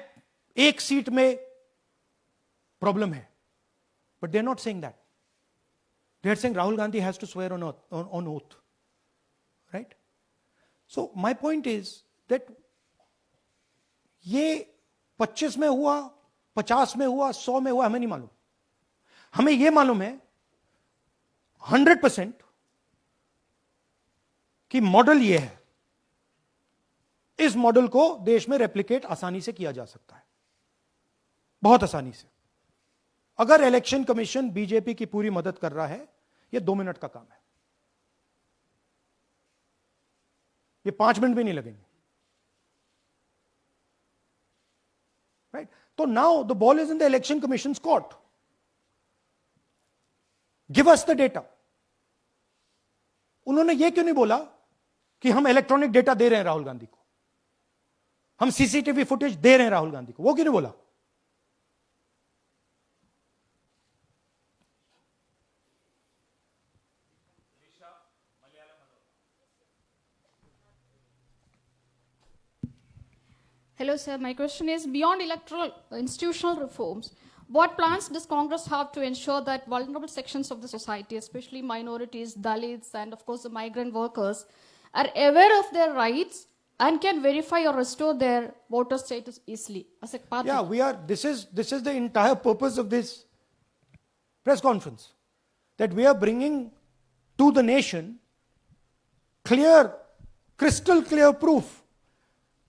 A: एक सीट में प्रॉब्लम है, but they're not saying that. They're saying Rahul Gandhi has to swear on oath. Right? So my point is that ये 25 में हुआ, 50 में हुआ, 100 में हुआ, हमें नहीं मालूम. हमें यह मालूम है 100% कि मॉडल यह है. इस मॉडल को देश में रेप्लिकेट आसानी से किया जा सकता है, बहुत आसानी से. अगर इलेक्शन कमीशन बीजेपी की पूरी मदद कर रहा है, यह 2 मिनट का काम है. ये 5 मिनट भी नहीं लगेंगे. राइट? तो now the ball is in the election commissions court. Give us the data. उन्होंने यह क्यों नहीं बोला कि हम इलेक्ट्रॉनिक डेटा दे रहे हैं राहुल गांधी को, हम सीसीटीवी फुटेज दे रहे हैं राहुल गांधी को? वो क्यों नहीं बोला?
I: Hello, sir. My question is, beyond electoral institutional reforms, what plans does Congress have to ensure that vulnerable sections of the society, especially minorities, Dalits, and of course the migrant workers, are aware of their rights and can verify or restore their voter status easily as a party?
A: Yeah, this is the entire purpose of this press conference, that we are bringing to the nation crystal clear proof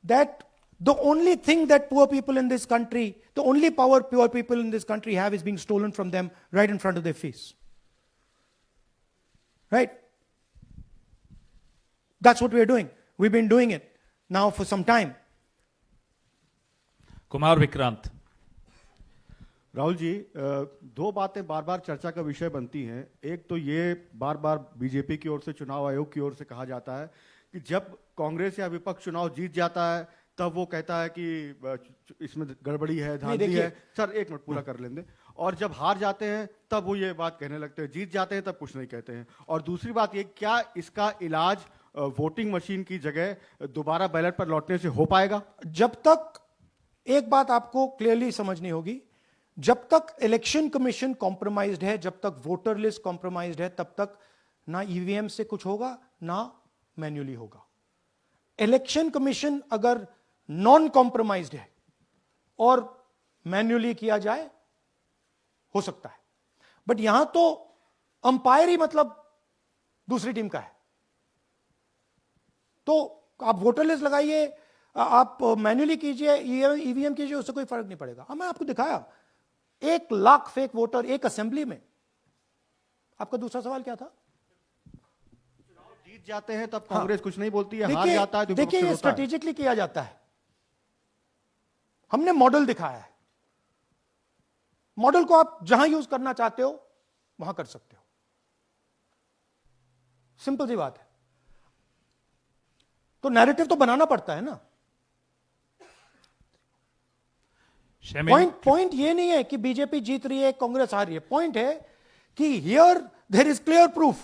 A: that the only thing that poor people in this country, the only power poor people in this country have is being stolen from them right in front of their face. Right? That's what we are doing. We've been doing it now for some time.
B: Kumar Vikrant.
E: Rahul ji, दो बातें बार बार चर्चा का विषय बनती हैं. एक तो ये बार बार बीजेपी की ओर से, चुनाव आयोग की ओर से कहा जाता है कि जब कांग्रेस या विपक्ष चुनाव जीत जाता है तब वो कहता है कि इसमें गड़बड़ी है, धांधली है. सर एक मिनट पूरा कर लेंगे. और जब हार जाते हैं तब वो ये बात कहने लगते हैं, जीत जाते हैं तब कुछ नहीं कहते हैं. और दूसरी बात ये, क्या इसका इलाज वोटिंग मशीन की जगह दोबारा बैलेट पर लौटने से हो पाएगा?
A: जब तक, एक बात आपको क्लियरली समझनी होगी, जब तक इलेक्शन कमीशन कॉम्प्रोमाइज्ड है, जब तक वोटर लिस्ट कॉम्प्रोमाइज्ड है, तब तक ना ईवीएम से कुछ होगा ना मैन्युअली होगा. इलेक्शन कमीशन अगर नॉन कॉम्प्रोमाइज्ड है और मैन्युअली किया जाए, हो सकता है. बट यहां तो अंपायर ही मतलब दूसरी टीम का है. तो आप वोटर लिस्ट लगाइए, आप मैन्युअली कीजिए, ईवीएम कीजिए, उससे कोई फर्क नहीं पड़ेगा. मैं आपको दिखाया 1 लाख फेक वोटर एक असेंबली में. आपका दूसरा सवाल क्या था?
E: जीत जाते हैं तब कांग्रेस कुछ नहीं बोलती है, हार जाता है तो
A: देखिए, ये स्ट्रेटेजिकली किया जाता है. हमने मॉडल दिखाया है. मॉडल को आप जहां यूज करना चाहते हो वहां कर सकते हो. सिंपल सी बात है. तो नैरेटिव तो बनाना पड़ता है ना. पॉइंट ये नहीं है कि बीजेपी जीत रही है, कांग्रेस हार रही है. पॉइंट है कि here there is clear proof,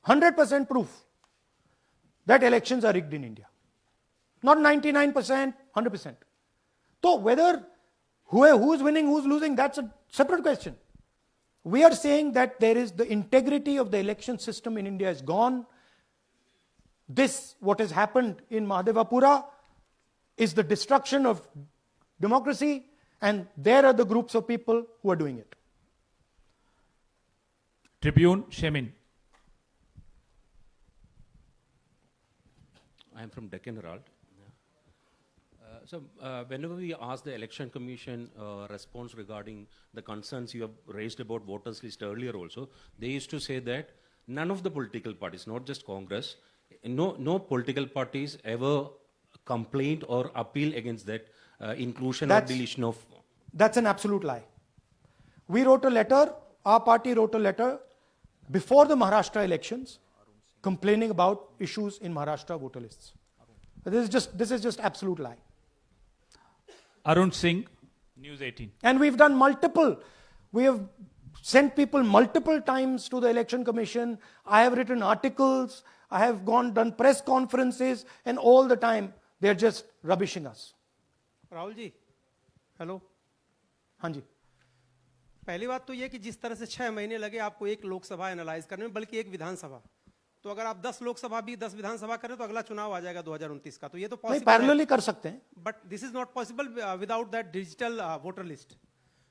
A: 100% proof that elections are rigged in India. Not 99%, 100%. So whether who is winning, who's losing, that's a separate question. We are saying that there is the integrity of the election system in India is gone. This, what has happened in Mahadevapura, is the destruction of democracy, and there are the groups of people who are doing it.
B: Tribune, Shemin.
J: I am from Deccan Herald. So whenever we ask the Election Commission response regarding the concerns you have raised about voters list earlier also, they used to say that none of the political parties, not just Congress, no political parties ever complained or appealed against that inclusion or deletion of...
A: That's an absolute lie. We wrote a letter, our party wrote a letter before the Maharashtra elections complaining about issues in Maharashtra voter lists. This is just absolute lie.
B: Arun Singh, News 18.
A: And we've done multiple. We have sent people multiple times to the Election Commission. I have written articles. I have done press conferences, and all the time they're just rubbishing us.
K: Rahul ji, hello.
A: हाँ जी.
K: पहली बात तो ये कि जिस तरह से 6 महीने लगे आपको एक लोकसभा एनालाइज करने में, बल्कि एक विधानसभा, तो अगर आप 10 लोकसभा भी 10 विधानसभा करें तो अगला चुनाव आ जाएगा 2029 का. तो ये तो पॉसिबल
A: पैरेलली कर सकते हैं.
K: But this is not possible without that digital voter list.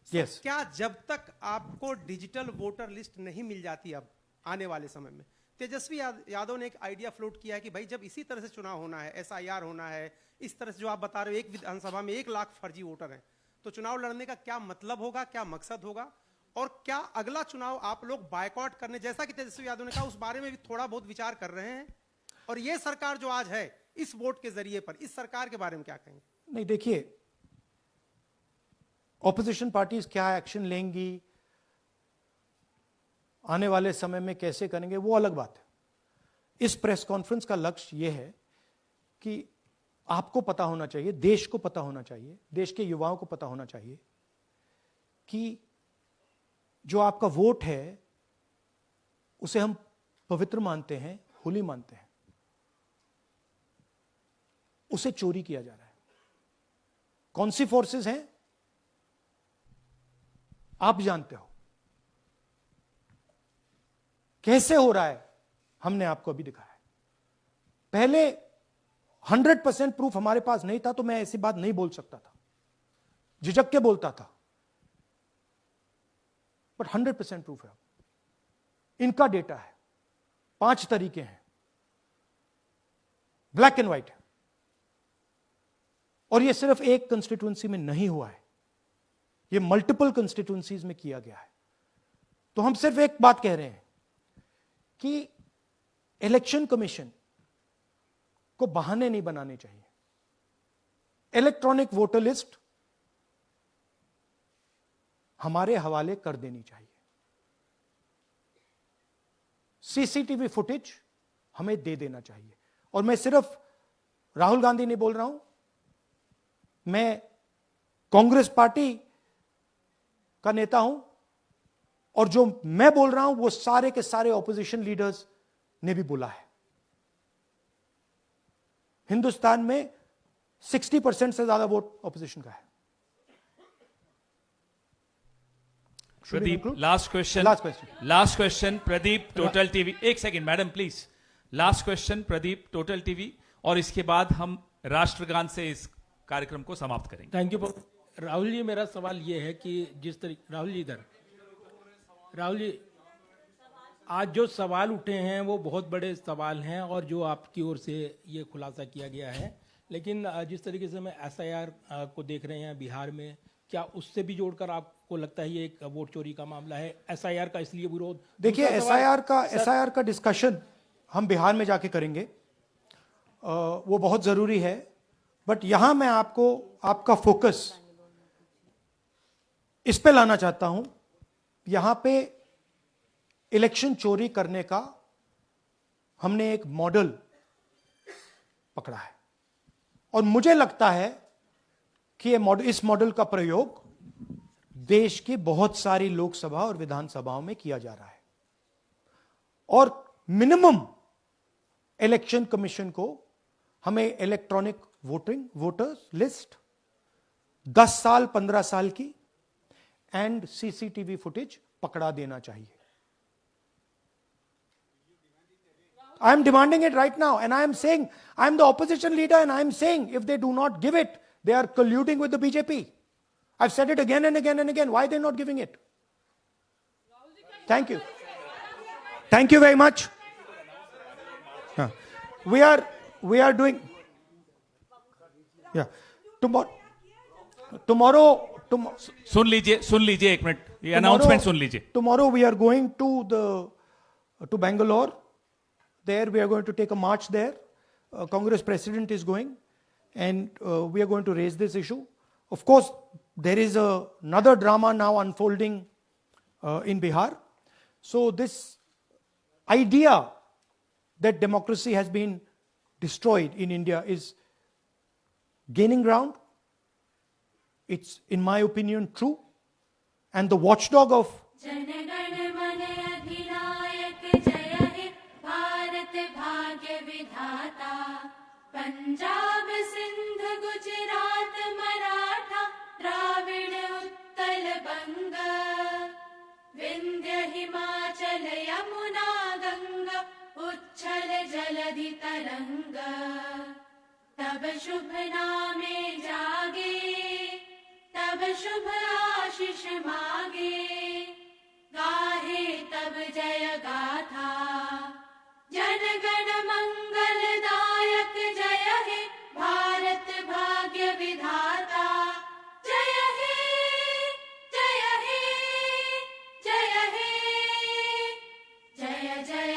A: Yes.
K: क्या जब तक आपको डिजिटल वोटर लिस्ट नहीं मिल जाती अब आने वाले समय में, तेजस्वी यादव ने एक आइडिया फ्लोट किया है कि भाई जब इसी तरह से चुनाव होना है, SIR होना है, इस तरह से जो आप बता रहे हो एक विधानसभा में 1 लाख फर्जी वोटर हैं, तो चुनाव लड़ने का क्या मतलब होगा, क्या मकसद होगा, और क्या अगला चुनाव आप लोग बायकॉट करने, जैसा कि तेजस्वी यादव ने कहा, उस बारे में भी थोड़ा बहुत विचार कर रहे हैं? और ये सरकार जो आज है इस वोट के जरिए पर, इस सरकार के बारे में क्या कहेंगे?
A: नहीं, देखिए, ऑपोजिशन पार्टीज क्या एक्शन लेंगी, आने वाले समय में कैसे करेंगे, वो अलग बात है. इस प्रेस कॉन्फ्रेंस का लक्ष्य यह है कि आपको पता होना चाहिए, देश को पता होना चाहिए, देश के युवाओं को पता होना चाहिए कि जो आपका वोट है उसे हम पवित्र मानते हैं, होली मानते हैं, उसे चोरी किया जा रहा है. कौन सी फोर्सेस हैं आप जानते हो, कैसे हो रहा है हमने आपको अभी दिखाया है. पहले 100% प्रूफ हमारे पास नहीं था तो मैं ऐसी बात नहीं बोल सकता था, झिझक के बोलता था, बट 100% प्रूफ है. इनका डेटा है, 5 तरीके हैं, ब्लैक एंड व्हाइट है, और यह सिर्फ एक कंस्टिट्यूएंसी में नहीं हुआ है, यह मल्टीपल कंस्टिट्यूएंसीज में किया गया है. तो हम सिर्फ एक बात कह रहे हैं कि इलेक्शन कमीशन को बहाने नहीं बनाने चाहिए. इलेक्ट्रॉनिक वोटर लिस्ट हमारे हवाले कर देनी चाहिए. CCTV फुटेज हमें दे देना चाहिए. और मैं सिर्फ राहुल गांधी नहीं बोल रहा हूं, मैं कांग्रेस पार्टी का नेता हूं, और जो मैं बोल रहा हूं वो सारे के सारे ऑपोजिशन लीडर्स ने भी बोला है. हिंदुस्तान में 60% से ज्यादा वोट ऑपोजिशन का है.
B: Pradeep, last question Pradeep, total TV. एक second madam please. Last question Pradeep, total TV, और इसके बाद हम राष्ट्रगान से इस कार्यक्रम को समाप्त करेंगे.
L: Thank you. राहुल जी, मेरा सवाल यह है कि जिस तरीके राहुल जी आज जो सवाल उठे हैं वो बहुत बड़े सवाल हैं, और जो आपकी ओर से ये खुलासा किया गया है, लेकिन जिस तरीके से मैं SIR को देख रहे हैं बिहार में, क्या उससे भी जोड़कर आपको लगता है ये एक वोट चोरी का मामला है? SIR का इसलिए विरोध,
A: देखिए, SIR का डिस्कशन हम बिहार में जाके करेंगे, वो बहुत जरूरी है. बट यहां मैं आपका फोकस इस पे लाना चाहता हूं. यहां पे इलेक्शन चोरी करने का हमने एक मॉडल पकड़ा है, और मुझे लगता है कि इस मॉडल का प्रयोग देश की बहुत सारी लोकसभा और विधानसभाओं में किया जा रहा है. और मिनिमम इलेक्शन कमीशन को हमें इलेक्ट्रॉनिक वोटर्स लिस्ट 10 साल 15 साल की एंड CCTV फुटेज पकड़ा देना चाहिए. I am demanding it right now, and I am saying, I am the opposition leader, and I am saying, if they do not give it, they are colluding with the BJP. I've said it again and again and again. Why are they not giving it? Thank you. Thank you very much. We are doing. Yeah. Tomorrow.
B: सुन लीजिए एक minute, ये announcement सुन लीजिए.
A: Tomorrow we are going to Bangalore. There we are going to take a march there. Congress president is going, and we are going to raise this issue. Of course, there is another drama now unfolding in Bihar. So this idea that democracy has been destroyed in India is gaining ground. It's, in my opinion, true. And the watchdog of
M: जनगण मन अधिनायक जय हे भारत भाग्य विधाता पंजाब सिंध गुजरात मराठा द्राविड़ उत्कल बंग विंध्य हिमाचल यमुना गंगा उच्छल जलधि तरंग तब शुभ नामे जागे तब शुभ आशीष मागे गाहे तब जय गाथा जनगण मंगलदायक जय हे भारत भाग्य विधाता जय हे जय हे जय हे जय जय